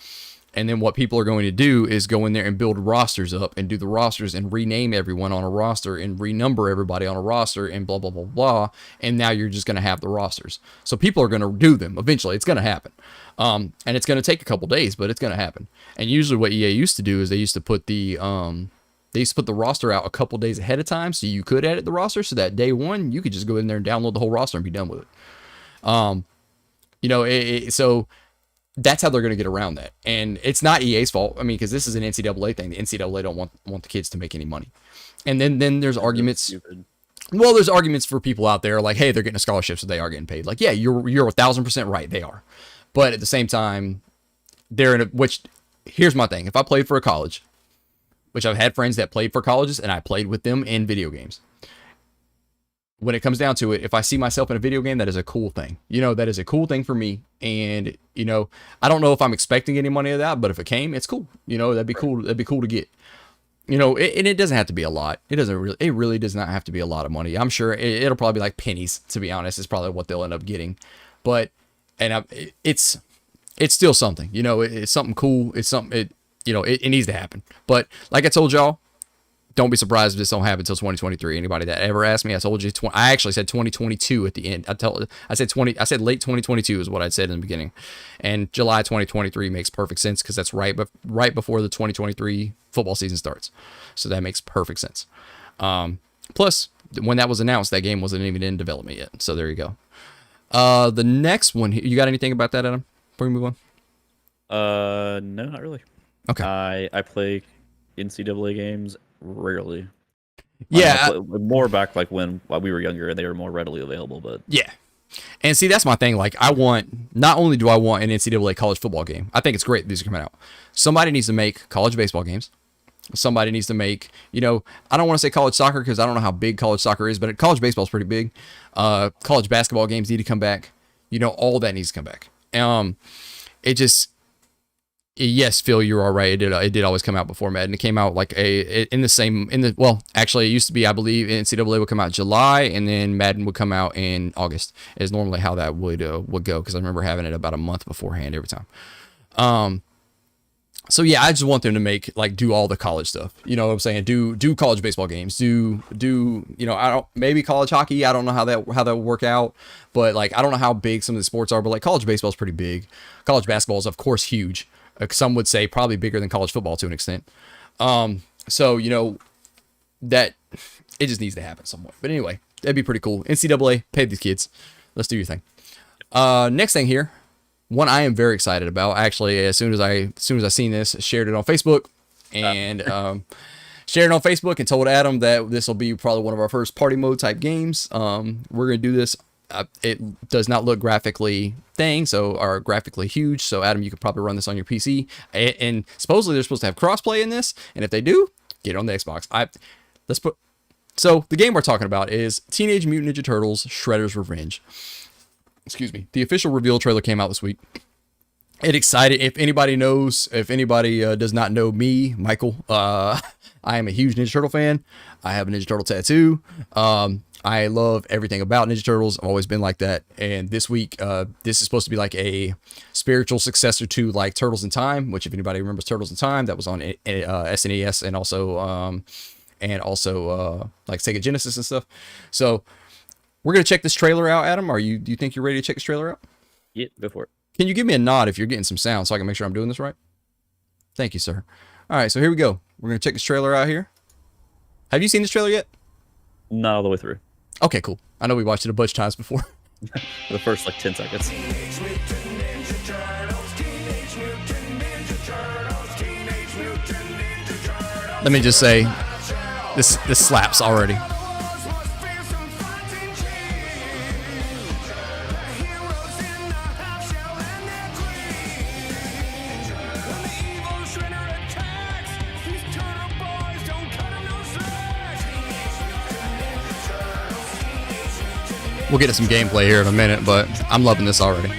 And then what people are going to do is go in there and build rosters up and do the rosters and rename everyone on a roster and renumber everybody on a roster and blah, blah, blah, blah. And now you're just going to have the rosters. So people are going to do them. Eventually, it's going to happen. And it's going to take a couple days, but it's going to happen. And usually what EA used to do is they used to put the They used to put the roster out a couple days ahead of time, so you could edit the roster. So that day one, you could just go in there and download the whole roster and be done with it. So that's how they're going to get around that. And it's not EA's fault. I mean, because this is an NCAA thing. The NCAA don't want the kids to make any money. And then there's arguments. Well, there's arguments for people out there like, hey, they're getting a scholarship, so they are getting paid. Like, yeah, you're 1,000% right. They are. But at the same time, here's my thing. If I played for a college, which I've had friends that played for colleges, and I played with them in video games. When it comes down to it, if I see myself in a video game, that is a cool thing. That is a cool thing for me. And, I don't know if I'm expecting any money of that, but if it came, it's cool. That'd be cool. That'd be cool to get. And it doesn't have to be a lot. It really does not have to be a lot of money. I'm sure it'll probably be like pennies, to be honest. It's probably what they'll end up getting. But, it's still something, it's something cool. It's something, it needs to happen. But like I told y'all, don't be surprised if this don't happen until 2023. Anybody that ever asked me, I told you. I actually said 2022 at the end. I said late 2022 is what I said in the beginning, and July 2023 makes perfect sense because that's right before the 2023 football season starts. So that makes perfect sense. Plus, when that was announced, that game wasn't even in development yet. So there you go. The next one, you got anything about that, Adam? Before we move on. No, not really. Okay. I play NCAA games rarely. Yeah, more back like while we were younger and they were more readily available. But yeah, and see, that's my thing. Like, not only do I want an NCAA college football game, I think it's great these are coming out. Somebody needs to make college baseball games. Somebody needs to make, I don't want to say college soccer because I don't know how big college soccer is, but college baseball is pretty big. College basketball games need to come back. All that needs to come back. Yes, Phil, you're all right. It did always come out before Madden. It came out like actually it used to be, I believe, NCAA would come out in July and then Madden would come out in August is normally how that would go. Cause I remember having it about a month beforehand every time. So yeah, I just want them to do all the college stuff. You know what I'm saying? Do college baseball games. Maybe college hockey. I don't know how that will work out, but I don't know how big some of the sports are, but college baseball is pretty big. College basketball is of course huge. Some would say probably bigger than college football to an extent. So that it just needs to happen somewhat. But anyway, that'd be pretty cool. NCAA, pay these kids. Let's do your thing. Next thing here, one I am very excited about. Actually, as soon as I seen this, shared it on Facebook and shared it on Facebook and told Adam that this will be probably one of our first party mode type games. We're gonna do this. It does not look graphically graphically huge. So Adam, you could probably run this on your PC. And supposedly they're supposed to have crossplay in this. And if they do, get it on the Xbox. So the game we're talking about is Teenage Mutant Ninja Turtles: Shredder's Revenge. Excuse me. The official reveal trailer came out this week. It excited. If anybody does not know me, Michael, I am a huge Ninja Turtle fan. I have a Ninja Turtle tattoo. I love everything about Ninja Turtles. I've always been like that. And this week, this is supposed to be like a spiritual successor to Turtles in Time, which if anybody remembers Turtles in Time, that was on SNES and also Sega Genesis and stuff. So we're going to check this trailer out, Adam. Do you think you're ready to check this trailer out? Yeah, go for it. Can you give me a nod if you're getting some sound so I can make sure I'm doing this right? Thank you, sir. All right, so here we go. We're going to check this trailer out here. Have you seen this trailer yet? Not all the way through. Okay, cool. I know we watched it a bunch of times before. The first 10 seconds. Let me just say, this slaps already. We'll get to some gameplay here in a minute, but I'm loving this already.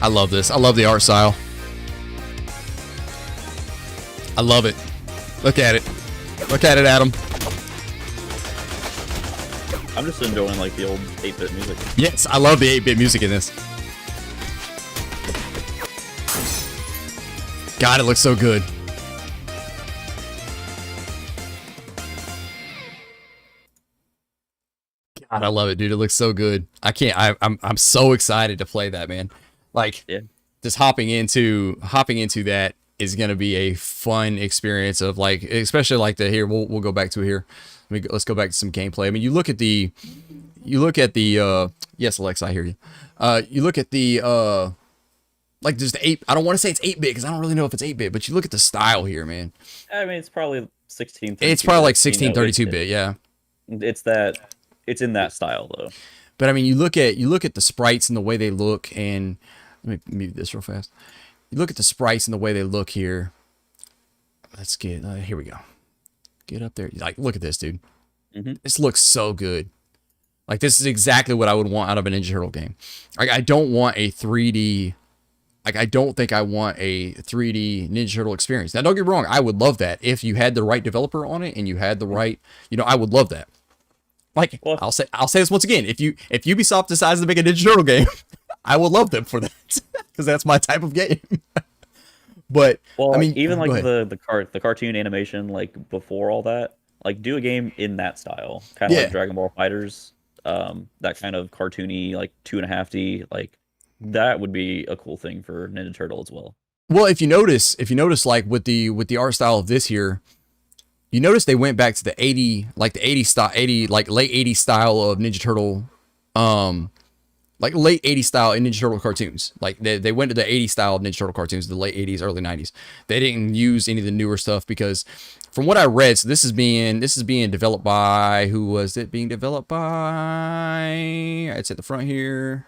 I love this. I love the art style. I love it. Look at it. Look at it, Adam. I'm just enjoying like the old 8-bit music. Yes, I love the 8-bit music in this. God, it looks so good. God, I love it, dude. It looks so good. I can't. I'm so excited to play that, man. Like, Yeah. just hopping into that is gonna be a fun experience of like, especially like the here. We'll go back to here. Let's go back to some gameplay. I mean, you look at the yes, Alexa, I hear you. You look at the like just the 8. I don't want to say it's 8-bit because I don't really know if it's 8-bit, but you look at the style here, man. I mean, it's probably 16. It's probably like 1632-bit, yeah. It's in that style though. But I mean, you look at the sprites and the way they look, and let me move this real fast. You look at the sprites and the way they look here. Let's get here we go. Get up there. Like, look at this, dude. This looks so good. Like, this is exactly what I would want out of a Ninja Turtle game. Like, I don't want a 3D. Like, I don't think I want a 3D Ninja Turtle experience. Now, don't get me wrong. I would love that if you had the right developer on it and you had the right, I would love that. Like, well, I'll say this once again. If Ubisoft decides to make a Ninja Turtle game, I will love them for that because that's my type of game. But well, I mean, even like the cartoon animation, like before all that, like do a game in that style, kind of like Dragon Ball Fighters, that kind of cartoony, like 2.5D, like that would be a cool thing for Ninja Turtle as well. Well, if you notice, like with the art style of this here, you notice they went back to the 80 style, like late 80s style of Ninja Turtle, like late 80s style in Ninja Turtle cartoons. Like they went to the 80s style of Ninja Turtle cartoons, the late 80s, early 90s. They didn't use any of the newer stuff because from what I read, so this is being developed by, who was it being developed by? It's at the front here.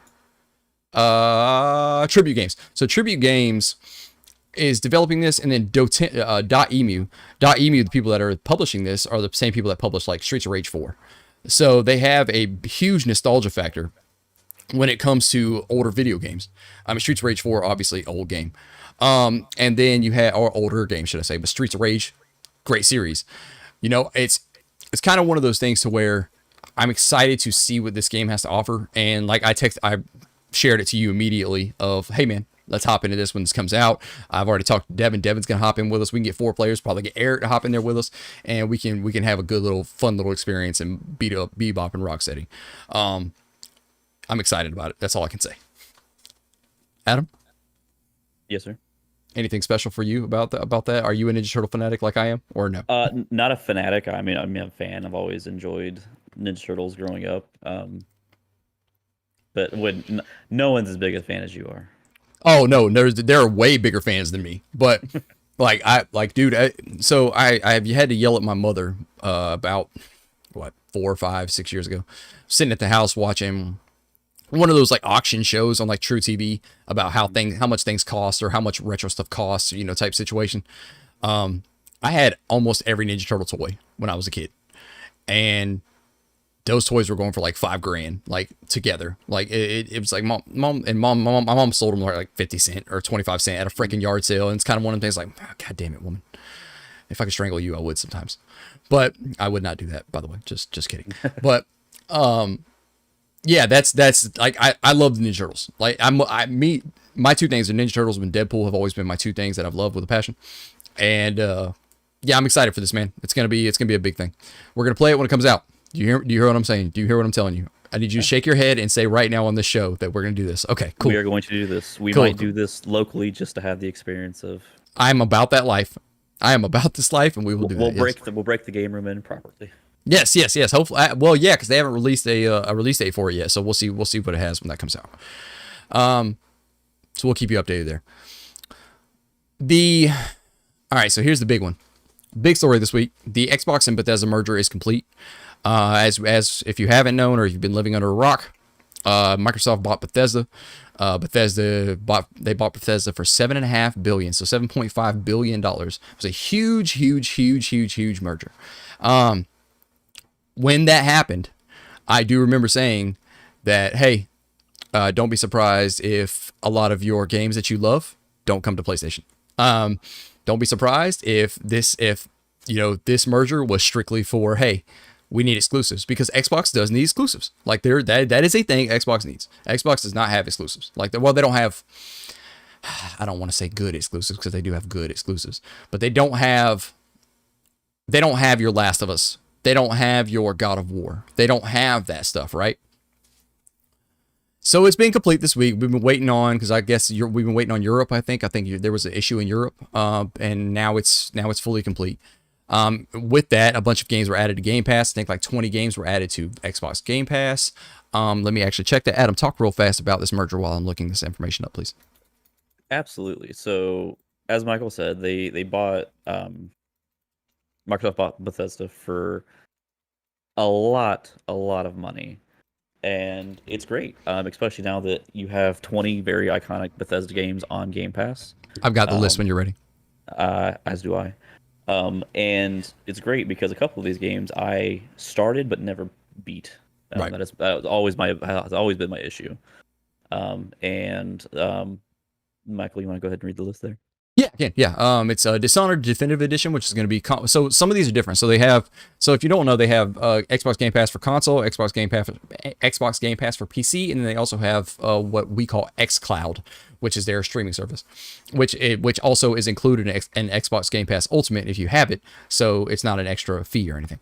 Tribute Games. So Tribute Games is developing this, and then .emu, the people that are publishing this are the same people that publish like Streets of Rage 4. So they have a huge nostalgia factor when it comes to older video games. I mean, Streets of Rage 4, obviously old game. And then you had, or older game, should I say, but Streets of Rage, great series. It's kind of one of those things to where I'm excited to see what this game has to offer. And like I shared it to you immediately of, hey man, let's hop into this when this comes out. I've already talked to Devin. Devin's gonna hop in with us. We can get 4 players, probably get Eric to hop in there with us, and we can have a good little fun little experience and beat up Bebop and Rocksteady. I'm excited about it. That's all I can say. Adam? Yes, sir. Anything special for you about that? Are you a Ninja Turtle fanatic like I am, or no? Not a fanatic. I mean, I'm a fan. I've always enjoyed Ninja Turtles growing up. But no one's as big a fan as you are. Oh no, there are way bigger fans than me. But dude, I've had to yell at my mother about 4, 5, 6 years ago, sitting at the house watching one of those like auction shows on like True TV about how much things cost or how much retro stuff costs, type situation. I had almost every Ninja Turtle toy when I was a kid, and those toys were going for like $5,000, like together. Like it was like my mom sold them like 50 cents or 25 cents at a freaking yard sale. And it's kind of one of the things like, oh, God damn it, woman. If I could strangle you, I would sometimes, but I would not do that, by the way. Just kidding. But, yeah, that's like, I love the Ninja Turtles. Like my 2 things are Ninja Turtles and Deadpool have always been my 2 things that I've loved with a passion. And, yeah, I'm excited for this, man. It's going to be a big thing. We're going to play it when it comes out. Do you hear what I'm saying? Do you hear what I'm telling you? I need you to shake your head and say right now on this show that we're going to do this. Okay, cool. We are going to do this. We might do this locally just to have the experience of. I'm about that life. I am about this life, and we will do that. We'll break the game room in properly. Yes. Hopefully, well, yeah, because they haven't released a release date for it yet, so we'll see what it has when that comes out. So we'll keep you updated there. All right, so here's the big one. Big story this week. The Xbox and Bethesda merger is complete. As if you haven't known or if you've been living under a rock, Microsoft bought Bethesda. Bethesda bought Bethesda for $7.5 billion, so $7.5 billion. It was a huge merger. When that happened, I do remember saying that, hey, don't be surprised if a lot of your games that you love don't come to PlayStation. Don't be surprised if this merger was strictly for, hey, We need exclusives because Xbox does need exclusives. Like that is a thing Xbox needs. Xbox does not have exclusives. Like, well, they don't have, I don't want to say good exclusives because they do have good exclusives, but they don't have your Last of Us. They don't have your God of War. They don't have that stuff, right? So it's been complete this week. We've been waiting on, because I guess we've been waiting on Europe. I think there was an issue in Europe, and now it's fully complete. With that, a bunch of games were added to Game Pass. I think like 20 games were added to Xbox Game Pass. Let me actually check that. Adam, talk real fast about this merger while I'm looking this information up, please. Absolutely. So as Michael said, they bought Microsoft bought Bethesda for a lot of money, and it's great, especially now that you have 20 very iconic Bethesda games on Game Pass. I've got the list when you're ready. As do I. And it's great because a couple of these games I started but never beat. Right. That has always been my issue. Michael, you want to go ahead and read the list there? Yeah, I can. Yeah. It's a Dishonored Definitive Edition, which is going to be so some of these are different. So if you don't know, they have Xbox Game Pass for console, Xbox Game Pass for PC, and then they also have what we call xCloud, which is their streaming service, which also is included in Xbox Game Pass Ultimate if you have it. So it's not an extra fee or anything.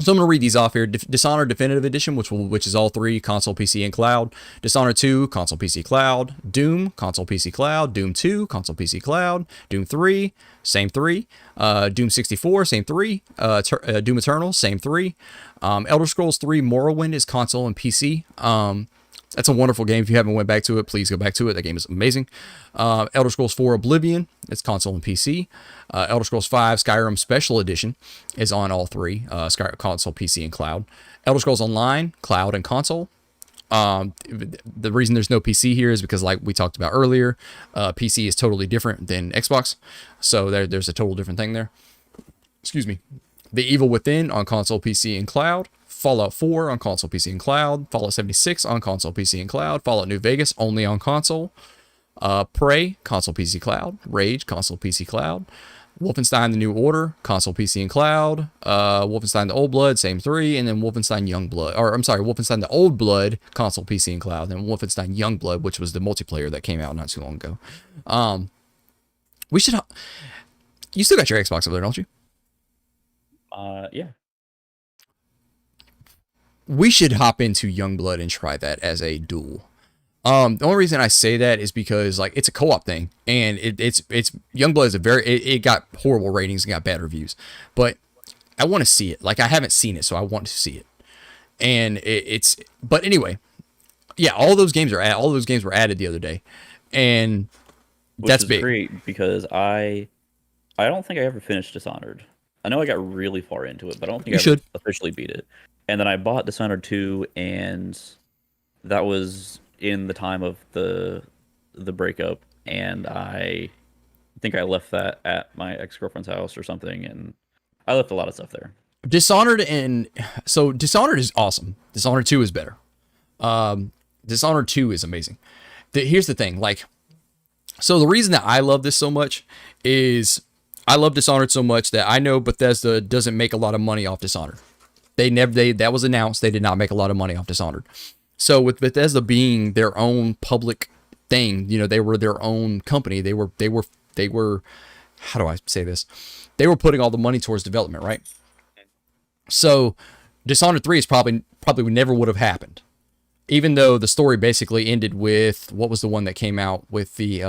So I'm going to read these off here. Dishonored Definitive Edition, which is all three, console, PC, and cloud. Dishonored 2, console, PC, cloud. Doom, console, PC, cloud. Doom 2, console, PC, cloud. Doom 3, same 3. Doom 64, same 3. Doom Eternal, same 3. Elder Scrolls 3 Morrowind is console and PC. That's a wonderful game. If you haven't went back to it, please go back to it. That game is amazing. Elder Scrolls 4 Oblivion, it's console and PC. Elder Scrolls 5 Skyrim Special Edition is on all three, console, PC, and cloud. Elder Scrolls Online, cloud and console. The reason there's no PC here is because, like we talked about earlier, PC is totally different than Xbox. So there's a total different thing there. Excuse me. The Evil Within on console, PC, and cloud. Fallout 4 on console, PC, and cloud. Fallout 76 on console, PC, and cloud. Fallout New Vegas only on console. Prey, console, PC, cloud. Rage, console, PC, cloud. Wolfenstein: The New Order, console, PC, and cloud. Wolfenstein: The Old Blood, same 3. And then Wolfenstein Wolfenstein: The Old Blood, console, PC, and cloud. And Wolfenstein Youngblood, which was the multiplayer that came out not too long ago. You still got your Xbox over there, don't you? Yeah. We should hop into Youngblood and try that as a duel. The only reason I say that is because like it's a co-op thing, and it's Youngblood is it got horrible ratings and got bad reviews, but I want to see it. Like I haven't seen it, so I want to see it. And but anyway, yeah, all those games were added the other day, and that's big. Great because I don't think I ever finished Dishonored. I know I got really far into it, but I don't think I ever officially beat it. And then I bought Dishonored 2, and that was in the time of the breakup, and I think I left that at my ex-girlfriend's house or something, and I left a lot of stuff there. Dishonored is awesome. Dishonored 2 is better. Dishonored 2 is amazing. Here's the thing, so the reason that I love this so much is I love Dishonored so much that I know Bethesda doesn't make a lot of money off Dishonored. That was announced. They did not make a lot of money off Dishonored. So with Bethesda being their own public thing, they were their own company. They were, how do I say this? They were putting all the money towards development, right? So Dishonored 3 is probably never would have happened. Even though the story basically ended with, what was the one that came out with the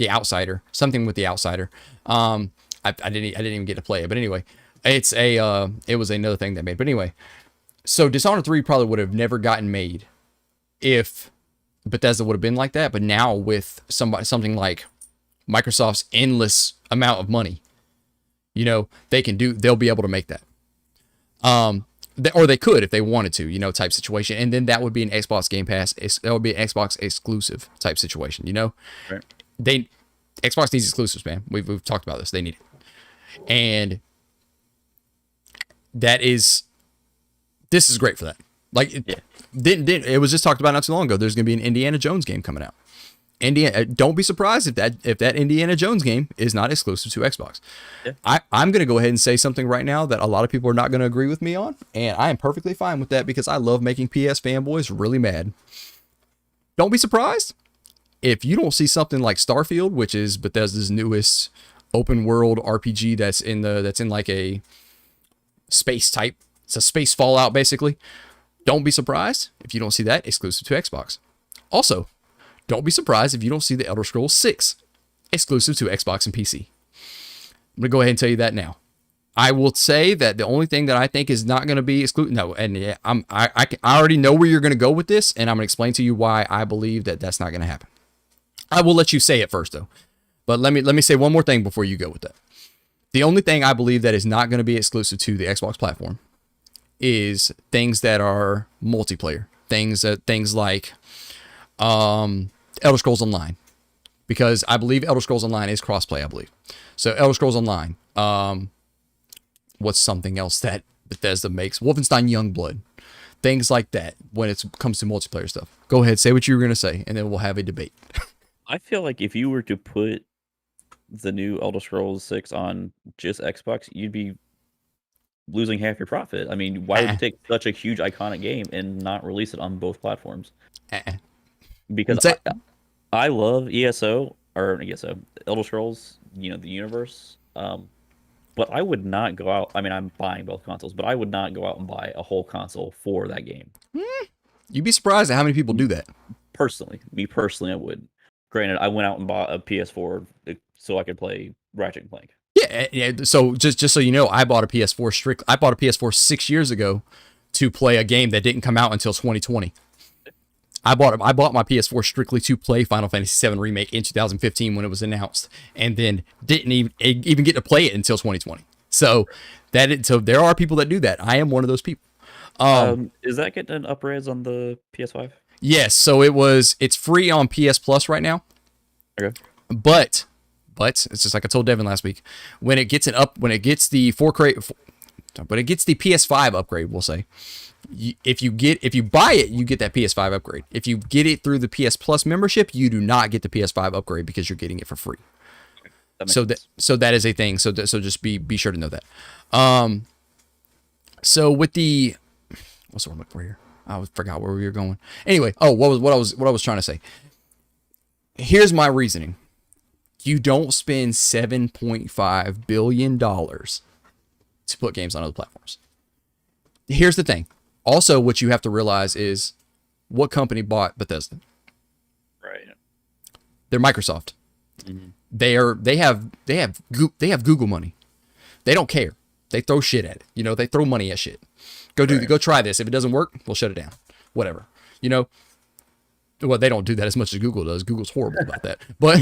Outsider? Something with the Outsider. I didn't even get to play it, but anyway. It was another thing that made. But anyway, so Dishonored 3 probably would have never gotten made if Bethesda would have been like that. But now with something like Microsoft's endless amount of money, they'll be able to make that. Or they could if they wanted to, type situation. And then that would be an Xbox Game Pass. That would be an Xbox exclusive type situation, Right. Xbox needs exclusives, man. We've talked about this. They need it. And this is great for that. It was just talked about not too long ago. There's going to be an Indiana Jones game coming out. Indiana, don't be surprised if that Indiana Jones game is not exclusive to Xbox. Yeah. I'm going to go ahead and say something right now that a lot of people are not going to agree with me on, and I am perfectly fine with that because I love making PS fanboys really mad. Don't be surprised if you don't see something like Starfield, which is Bethesda's newest open world RPG that's in like a space type. It's a space Fallout basically. Don't be surprised if you don't see that exclusive to Xbox. Also, don't be surprised if you don't see the Elder Scrolls 6 exclusive to Xbox and PC. I'm going to go ahead and tell you that now. I will say that the only thing that I think is not going to be exclusive, no, and yeah, I already know where you're going to go with this, and I'm going to explain to you why I believe that that's not going to happen. I will let you say it first, though. But let me say one more thing before you go with that. The only thing I believe that is not going to be exclusive to the Xbox platform is things that are multiplayer. Things like Elder Scrolls Online. Because I believe Elder Scrolls Online is crossplay, I believe. So Elder Scrolls Online. What's something else that Bethesda makes? Wolfenstein Youngblood. Things like that when it comes to multiplayer stuff. Go ahead, say what you were going to say, and then we'll have a debate. I feel like if you were to put the new Elder Scrolls 6 on just Xbox, you'd be losing half your profit. I mean, why would you take such a huge iconic game and not release it on both platforms? Because I love ESO, Elder Scrolls, the universe. But I would not go out. I mean, I'm buying both consoles, but I would not go out and buy a whole console for that game. You'd be surprised at how many people do that. Me personally, I would. Granted, I went out and bought a PS4 so I could play Ratchet and Clank. Yeah. So just so you know, I bought a PS4 6 years ago to play a game that didn't come out until 2020. I bought my PS4 strictly to play Final Fantasy VII Remake in 2015 when it was announced, and then didn't even get to play it until 2020. So there are people that do that. I am one of those people. Is that getting upgrades on the PS5? Yes. So it's free on PS Plus right now. Okay. But it's just like I told Devin last week. When it gets the PS5 upgrade, we'll say. If you buy it, you get that PS5 upgrade. If you get it through the PS Plus membership, you do not get the PS5 upgrade because you're getting it for free. So that is a thing. So just be sure to know that. So with the what's the word I'm looking for here? I forgot where we were going. Anyway, what I was trying to say. Here's my reasoning. You don't spend $7.5 billion to put games on other platforms. Here's the thing. Also, what you have to realize is what company bought Bethesda? Right. They're Microsoft. Mm-hmm. They have Google money. They don't care. They throw shit at it. They throw money at shit. Go try this. If it doesn't work, we'll shut it down. Whatever. Well, they don't do that as much as Google does. Google's horrible about that. But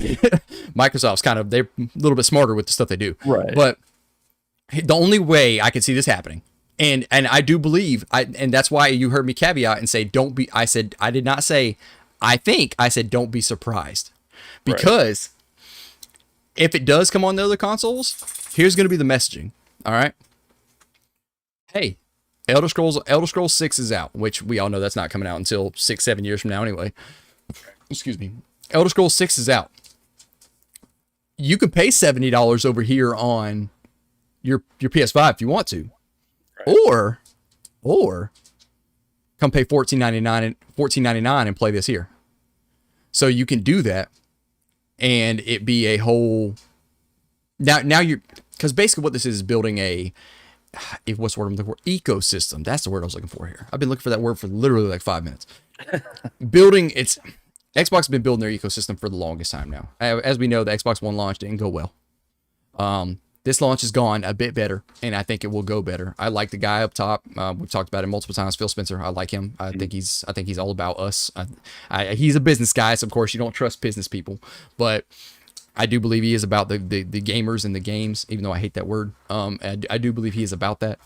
Microsoft's they're a little bit smarter with the stuff they do. Right. But the only way I can see this happening, and I do believe, and that's why you heard me caveat and say, don't be, I did not say, I said, don't be surprised. Because if it does come on the other consoles, here's going to be the messaging. All right. Hey, Elder Scrolls 6 is out, which we all know that's not coming out until 6-7 years from now anyway. Excuse me. Elder Scrolls 6 is out. You can pay $70 over here on your PS5 if you want to. Right. Or come pay $14.99 and play this here. So you can do that and it be a whole now you're, because basically what this is building what's the word I'm looking for? Ecosystem. That's the word I was looking for here. I've been looking for that word for literally like 5 minutes. Xbox has been building their ecosystem for the longest time now. As we know, the Xbox One launch didn't go well. This launch has gone a bit better, and I think it will go better. I like the guy up top. We've talked about it multiple times, Phil Spencer. I like him. I think he's all about us. He's a business guy, so of course you don't trust business people, but I do believe he is about the gamers and the games, even though I hate that word. I do believe he is about that.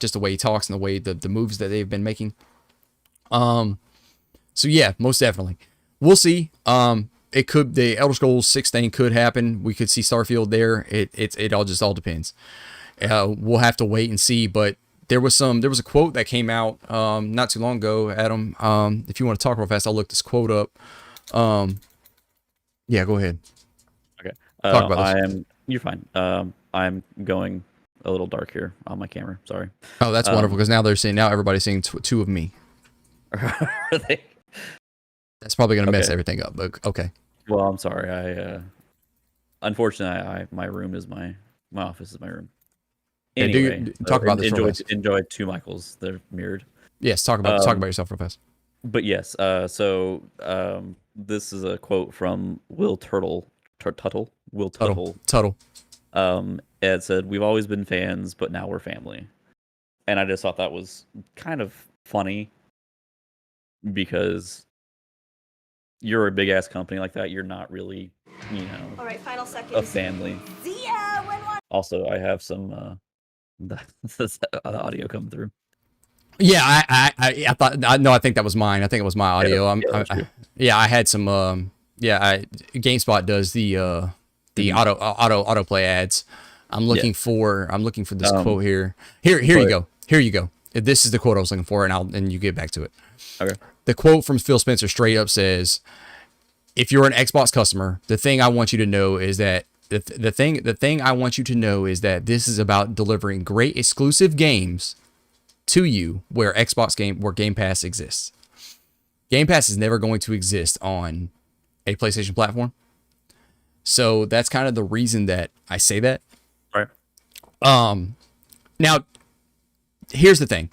Just the way he talks and the way the moves that they've been making. So yeah, most definitely. We'll see. The Elder Scrolls 6 thing could happen. We could see Starfield there. It all depends. We'll have to wait and see, but there was a quote that came out not too long ago, Adam. If you want to talk real fast, I'll look this quote up. Yeah, go ahead. Okay. Talk about this. You're fine. I'm going a little dark here on my camera. Sorry. Oh, that's wonderful, because now everybody's seeing two of me. Are they? That's probably gonna mess Okay. everything up. But okay. Well, I'm sorry. Unfortunately, my room is my office is my room. Yeah, Anyway, talk about this real enjoy fast. enjoy two Michaels. They're mirrored. Yes, talk about yourself real fast. But yes, this is a quote from Will Turtle, Tuttle, Will Tuttle. Tuttle. It said, "We've always been fans, but now we're family," and I just thought that was kind of funny because you're a big ass company like that. You're not really, All right, final a seconds. family. See ya. Also, I have some the audio coming through. Yeah, I thought no, I think that was mine. I think it was my audio. that's true. I had some GameSpot does the autoplay ads. I'm looking for this quote here. Here you go. Here you go. This is the quote I was looking for, and you get back to it. Okay. The quote from Phil Spencer straight up says, "If you're an Xbox customer, the thing I want you to know is that the thing I want you to know is that this is about delivering great exclusive games to you where Game Pass exists. Game Pass is never going to exist on a PlayStation platform. So that's kind of the reason that I say that. Right. Now, here's the thing.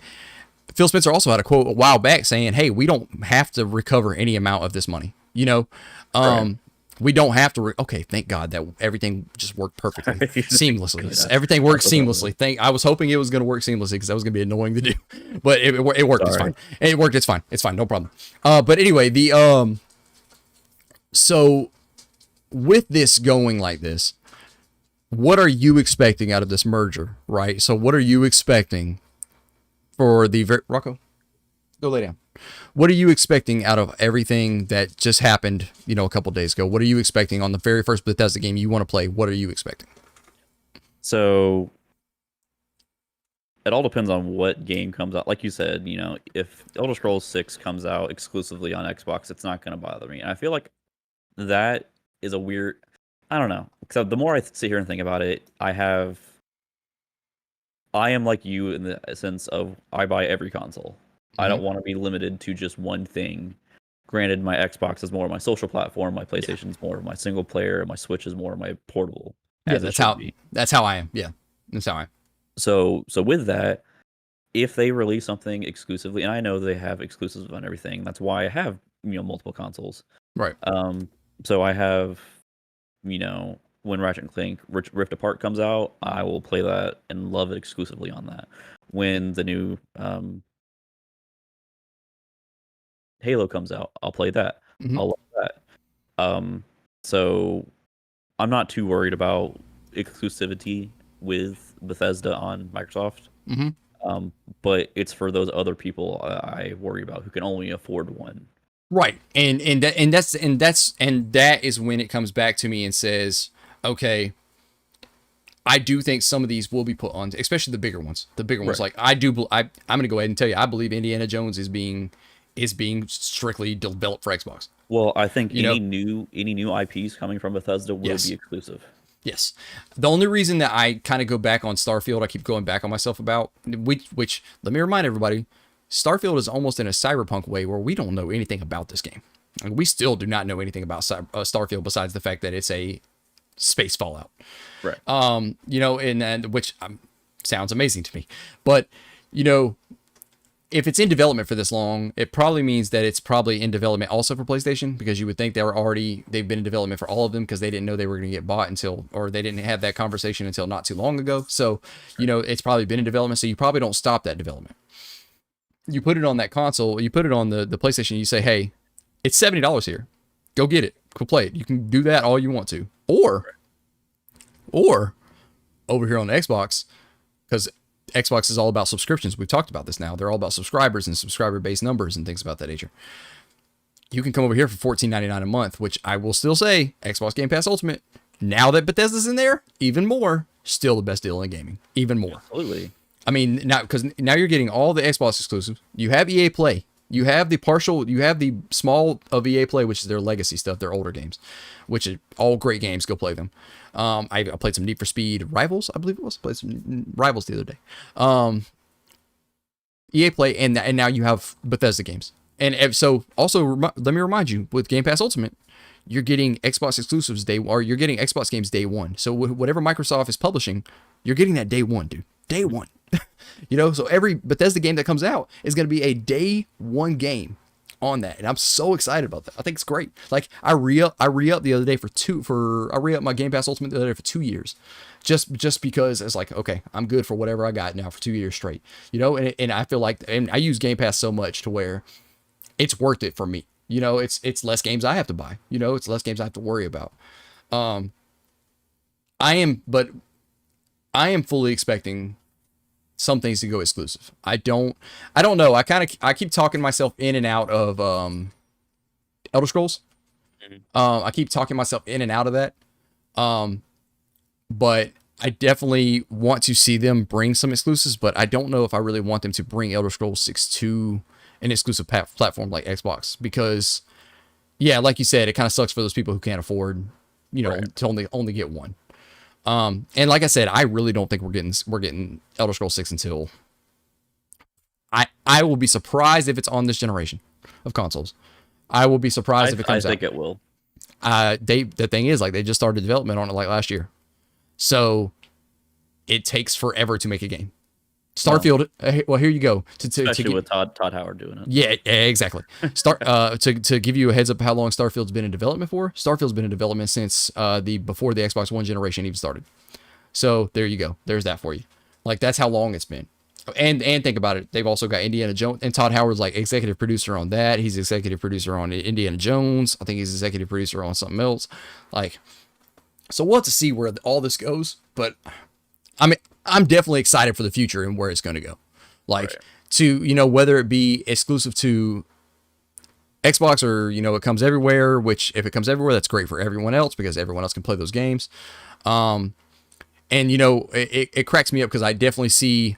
Phil Spencer also had a quote a while back saying, "Hey, we don't have to recover any amount of this money. Right. We don't have to. Okay, thank God that everything just worked perfectly, seamlessly. Everything worked seamlessly. I was hoping it was going to work seamlessly because that was going to be annoying to do, but it worked. Sorry. It's fine. It worked. It's fine. It's fine. No problem. But anyway, so with this going like this, what are you expecting out of this merger, right? So what are you expecting for Rocco? Go lay down. What are you expecting out of everything that just happened, a couple days ago? What are you expecting on the very first Bethesda game you want to play? What are you expecting? So it all depends on what game comes out. Like you said, if Elder Scrolls 6 comes out exclusively on Xbox, it's not going to bother me. And I feel like that is a weird, I don't know. So the more I sit here and think about it, I am like you in the sense of I buy every console. I don't want to be limited to just one thing. Granted, my Xbox is more of my social platform, my PlayStation is more of my single player, my Switch is more of my portable. Yeah, that's how I am. Yeah, that's how I am. So with that, if they release something exclusively, and I know they have exclusives on everything, that's why I have multiple consoles. Right. So I have, when Ratchet and Clank Rift Apart comes out, I will play that and love it exclusively on that. When the new Halo comes out, I'll play that. Mm-hmm. I'll love that. So I'm not too worried about exclusivity with Bethesda on Microsoft. Mm-hmm. But it's for those other people I worry about who can only afford one. Right. And that is when it comes back to me and says, okay, I do think some of these will be put on, especially the bigger ones. The bigger ones, like I'm going to go ahead and tell you, I believe Indiana Jones is being strictly developed for Xbox. Well, I think any new IPs coming from Bethesda will be exclusive. Yes. The only reason that I kind of go back on Starfield, I keep going back on myself about, which let me remind everybody, Starfield is almost in a cyberpunk way where we don't know anything about this game. Like, we still do not know anything about Starfield besides the fact that it's a space Fallout. Right. And which sounds amazing to me. But, if it's in development for this long, it probably means that it's probably in development also for PlayStation, because you would think they've been in development for all of them because they didn't know they were going to get bought or they didn't have that conversation until not too long ago. So, it's probably been in development. So you probably don't stop that development. You put it on that console, you put it on the PlayStation, you say, hey, it's $70 here. Go get it. Go play it. You can do that all you want to. Or over here on the Xbox, because Xbox is all about subscriptions. We've talked about this now. They're all about subscribers and subscriber-based numbers and things about that nature. You can come over here for $14.99 a month, which I will still say, Xbox Game Pass Ultimate, now that Bethesda's in there, even more, still the best deal in gaming. Even more. Absolutely. I mean, now you're getting all the Xbox exclusives. You have EA Play. You have the small of EA Play, which is their legacy stuff, their older games, which are all great games. Go play them. I played some Need for Speed Rivals, I believe it was. I played some Rivals the other day. EA Play, and now you have Bethesda games. And so also let me remind you, with Game Pass Ultimate, you're getting Xbox exclusives you're getting Xbox games day one. So whatever Microsoft is publishing, you're getting that day one, dude. Day one. So every Bethesda game that comes out is going to be a day one game on that. And I'm so excited about that. I think it's great. Like I re-up the other day I re-up my Game Pass Ultimate the other day for 2 years. Just because it's like, okay, I'm good for whatever I got now for 2 years straight. And I feel like, and I use Game Pass so much to where it's worth it for me. It's less games I have to buy. It's less games I have to worry about. I am fully expecting some things to go exclusive. I don't know. I keep talking myself in and out of Elder Scrolls. I keep talking myself in and out of that. But I definitely want to see them bring some exclusives, but I don't know if I really want them to bring Elder Scrolls 6 to an exclusive platform like Xbox, because yeah, like you said, it kind of sucks for those people who can't afford, right, to only get one. And like I said, I really don't think we're getting Elder Scrolls 6 until I will be surprised if it's on this generation of consoles. I will be surprised if it comes out. I think it will. The thing is, like, they just started development on it like last year. So it takes forever to make a game. Starfield, well, here you go. Especially with Todd Howard doing it. Yeah, exactly. To give you a heads up how long Starfield's been in development for. Starfield's been in development since before the Xbox One generation even started. So there you go. There's that for you. Like, that's how long it's been. And think about it. They've also got Indiana Jones, and Todd Howard's like executive producer on that. He's executive producer on Indiana Jones. I think he's executive producer on something else. Like, so we'll have to see where all this goes. But I'm definitely excited for the future and where it's going to go. Like, right, to, whether it be exclusive to Xbox or, it comes everywhere, which if it comes everywhere, that's great for everyone else because everyone else can play those games. And, it cracks me up because I definitely see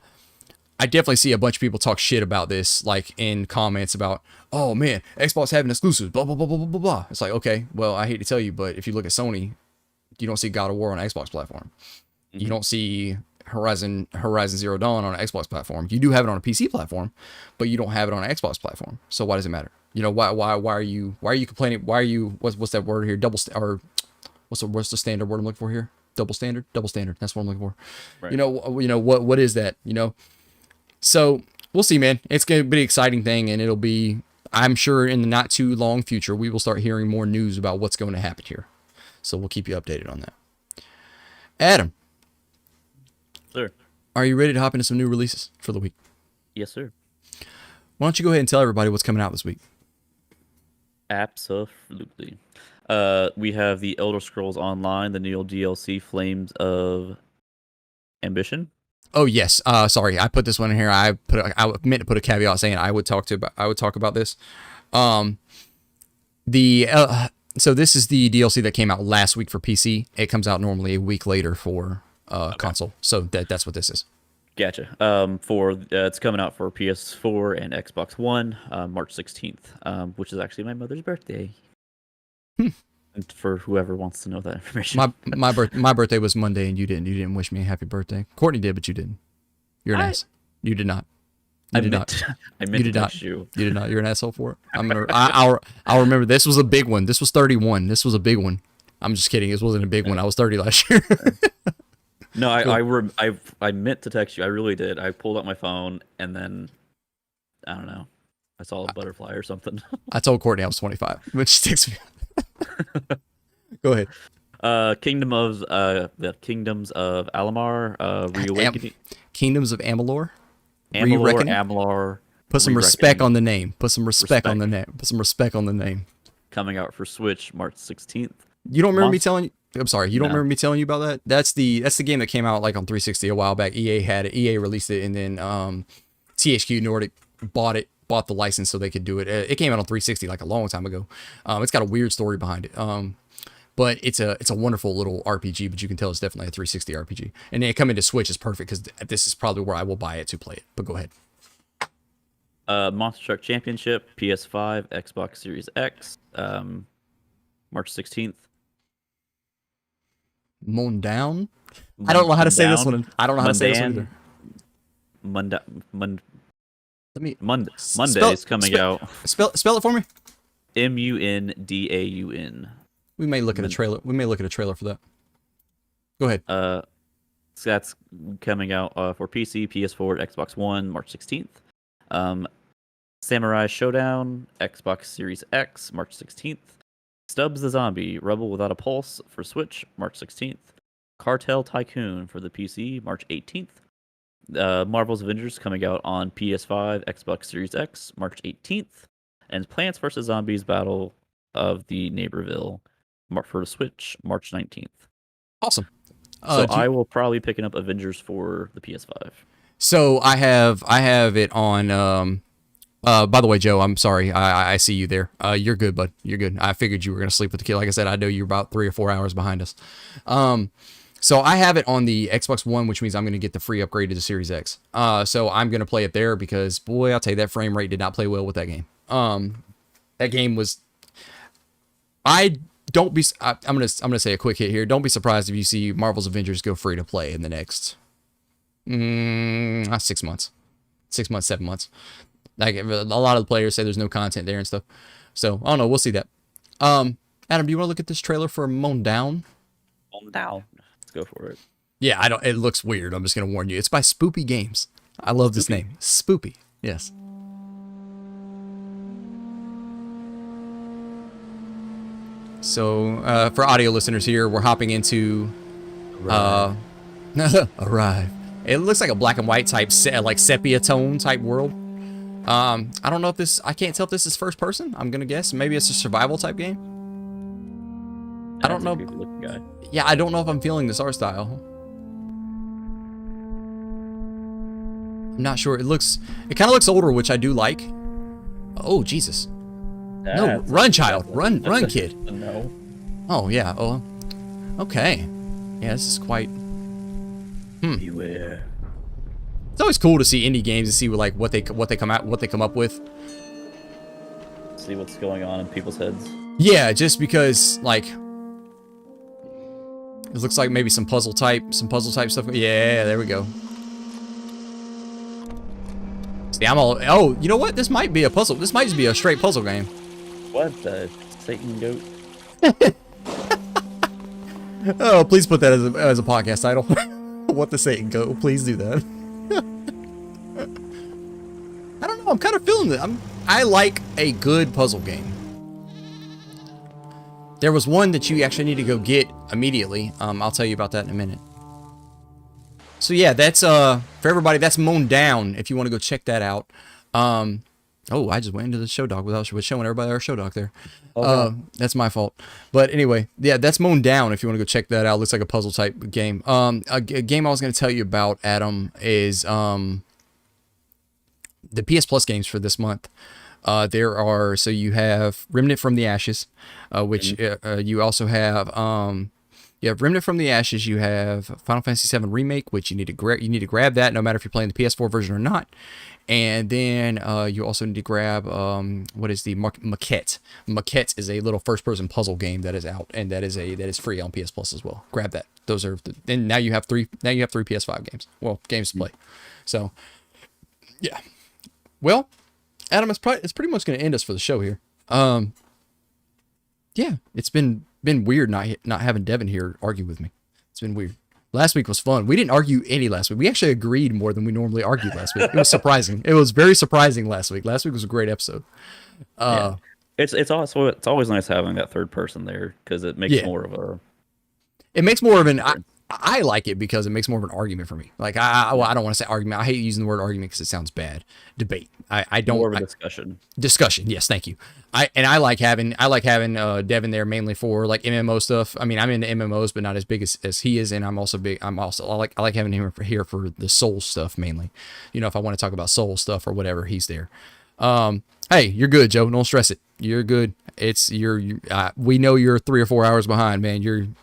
a bunch of people talk shit about this, like in comments about, oh man, Xbox having exclusives, blah, blah, blah, blah, blah, blah. It's like, okay, well, I hate to tell you, but if you look at Sony, you don't see God of War on an Xbox platform. Mm-hmm. You don't see Horizon Zero Dawn on an Xbox platform. You do have it on a PC platform, but you don't have it on an Xbox platform. So why does it matter? Why are you complaining? Why are you, what's that word here? What's the standard word I'm looking for here? Double standard. That's what I'm looking for. Right. What is that? So we'll see, man. It's going to be an exciting thing, and it'll be, I'm sure in the not too long future, we will start hearing more news about what's going to happen here. So we'll keep you updated on that. Adam. Sir. Are you ready to hop into some new releases for the week? Yes, sir. Why don't you go ahead and tell everybody what's coming out this week? Absolutely. We have the Elder Scrolls Online, the new DLC, Flames of Ambition. Oh yes. Sorry, I put this one in here. I meant to put a caveat saying I would talk about this. So this is the DLC that came out last week for PC. It comes out normally a week later for console. So that's what this is. Gotcha. It's coming out for PS4 and Xbox One, March 16th, which is actually my mother's birthday. And for whoever wants to know that information. My birthday was Monday, and you didn't wish me a happy birthday. Courtney did, but you didn't. You're an ass. You did not. I meant to text you. You did not. You're an asshole for it. I'll remember. This was a big one. This was 31. This was a big one. I'm just kidding. This wasn't a big one. I was 30 last year. No, I meant to text you. I really did. I pulled out my phone and then I don't know. I saw a butterfly or something. I told Courtney I was 25, which sticks me. Go ahead. The Kingdoms of Alamar, Reawakening. Kingdoms of Amalur. Amalur. Put some respect on the name. Put some respect on the name. Coming out for Switch March 16th. You don't remember me telling you? I'm sorry. You don't remember me telling you about that? That's the game that came out like on 360 a while back. EA had it. EA released it, and then THQ Nordic bought the license so they could do it. It came out on 360 like a long time ago. It's got a weird story behind it. But it's a wonderful little RPG, but you can tell it's definitely a 360 RPG. And then it coming to Switch is perfect because this is probably where I will buy it to play it. But go ahead. Monster Truck Championship, PS5, Xbox Series X, March 16th. Mondown? I don't know how to say this one. I don't know how to say this one either. Let me Monday's coming out. Spell it for me. Mundaun. We may look at a trailer. We may look at a trailer for that. Go ahead. So that's coming out for PC, PS4, Xbox One, March 16th. Samurai Showdown, Xbox Series X, March 16th. Stubbs the Zombie, Rebel Without a Pulse for Switch, March 16th. Cartel Tycoon for the PC, March 18th. Marvel's Avengers coming out on PS5, Xbox Series X, March 18th. And Plants vs. Zombies Battle of the Neighborville for the Switch, March 19th. Awesome. So I will probably be picking up Avengers for the PS5. So I have it on. By the way, Joe, I'm sorry. I see you there. You're good, bud. You're good. I figured you were gonna sleep with the kid. Like I said, I know you're about 3 or 4 hours behind us. So I have it on the Xbox One, which means I'm gonna get the free upgrade to the Series X. So I'm gonna play it there because, boy, I'll tell you, that frame rate did not play well with that game. That game was. I'm gonna say a quick hit here. Don't be surprised if you see Marvel's Avengers go free to play in the next 6 months, 7 months. Like a lot of the players say there's no content there and stuff. So I don't know. We'll see that. Adam, do you want to look at this trailer for Mondown? Mondown. Let's go for it. Yeah, I don't. It looks weird. I'm just gonna warn you. It's by Spoopy Games. I love this name, Spoopy. Yes. So for audio listeners here, we're hopping into Arrive. It looks like a black and white type, like sepia tone type world. I don't know if I can't tell if this is first person. I'm gonna guess maybe it's a survival type game. I don't know. Guy. Yeah, I don't know if I'm feeling this art style. I'm not sure. It kind of looks older, which I do like. Oh Jesus! No, run, child, run, kid. No. Oh yeah. Oh, okay. Yeah, this is quite. Beware. It's always cool to see indie games and see what they come up with. See what's going on in people's heads. Yeah, just because like it looks like maybe some puzzle type stuff. Yeah, there we go. See, I'm all. Oh, you know what? This might be a puzzle. This might just be a straight puzzle game. What the Satan goat? Oh, please put that as a podcast title. What the Satan goat? Please do that. I don't know. I'm kind of feeling it. I like a good puzzle game. There was one that you actually need to go get immediately. I'll tell you about that in a minute. So yeah, that's for everybody. That's Mondown. If you want to go check that out. Oh, I just went into the show doc without showing everybody our show doc there. That's my fault. But anyway, yeah, that's Mondown. If you want to go check that out, looks like a puzzle type game. A game I was going to tell you about, Adam, is the PS Plus games for this month. So you have Remnant from the Ashes, which you also have. You have Remnant from the Ashes. You have Final Fantasy VII Remake, which you need to grab that no matter if you're playing the PS4 version or not. And then you also need to grab what is the Maquette. Maquette is a little first-person puzzle game that is out, and that is free on PS Plus as well. Grab that. Those are and now you have three PS5 games. Well, games to play. So yeah. Well, Adam, it's pretty much going to end us for the show here. Yeah, it's been weird not having Devin here argue with me. It's been weird. Last week was fun. We didn't argue any last week. We actually agreed more than we normally argued last week. It was surprising. It was very surprising last week. Last week was a great episode. Yeah. It's always nice having that third person there because it makes more of a. It makes more of an. I like it because it makes more of an argument for me. Like I don't want to say argument. I hate using the word argument because it sounds bad. Debate. I don't. More of a discussion. Discussion. Yes, thank you. I like having Devin there mainly for like MMO stuff. I mean, I'm into MMOs, but not as big as he is, and I'm also big. I like having him here for the soul stuff mainly. You know, if I want to talk about soul stuff or whatever, he's there. Hey, you're good, Joe. Don't stress it. You're good. We know you're 3 or 4 hours behind, man.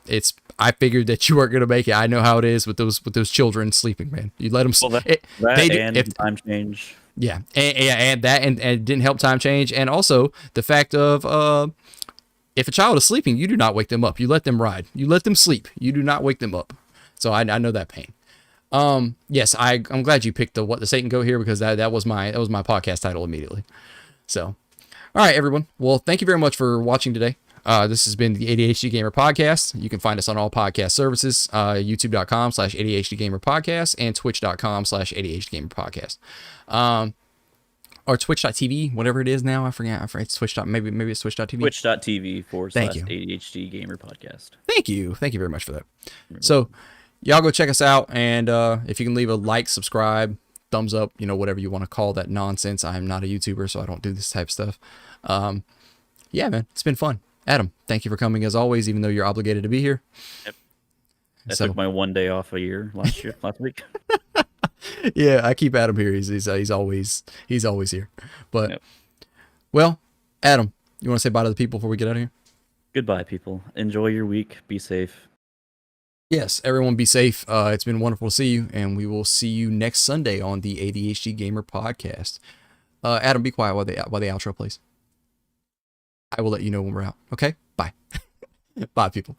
I figured that you weren't gonna make it. I know how it is with those children sleeping, man. You let them. Well, time change. Yeah, and that and it didn't help time change, and also the fact of if a child is sleeping, you do not wake them up. You let them ride. You let them sleep. You do not wake them up. So I know that pain. Yes, I'm glad you picked the What the Satan Go here, because that was my podcast title immediately. So, all right, everyone. Well, thank you very much for watching today. This has been the ADHD Gamer Podcast. You can find us on all podcast services, youtube.com/ADHD Gamer Podcast and twitch.com/ADHD Gamer Podcast. Or twitch.tv, whatever it is now. I forget. It's Twitch. Maybe it's twitch.tv. Twitch.tv Thank you. /ADHD Gamer Podcast. Thank you very much for that. So y'all go check us out, and if you can leave a like, subscribe, thumbs up, whatever you want to call that nonsense. I'm not a YouTuber, so I don't do this type of stuff. Yeah, man, it's been fun. Adam, thank you for coming as always, even though you're obligated to be here. Yep. I took my 1 day off a year last week. Yeah, I keep Adam here. He's always here. But Yep. Well, Adam, you want to say bye to the people before we get out of here? Goodbye, people. Enjoy your week. Be safe. Yes, everyone be safe. It's been wonderful to see you, and we will see you next Sunday on the ADHD Gamer Podcast. Adam, be quiet while the outro plays. I will let you know when we're out. Okay? Bye. Bye, people.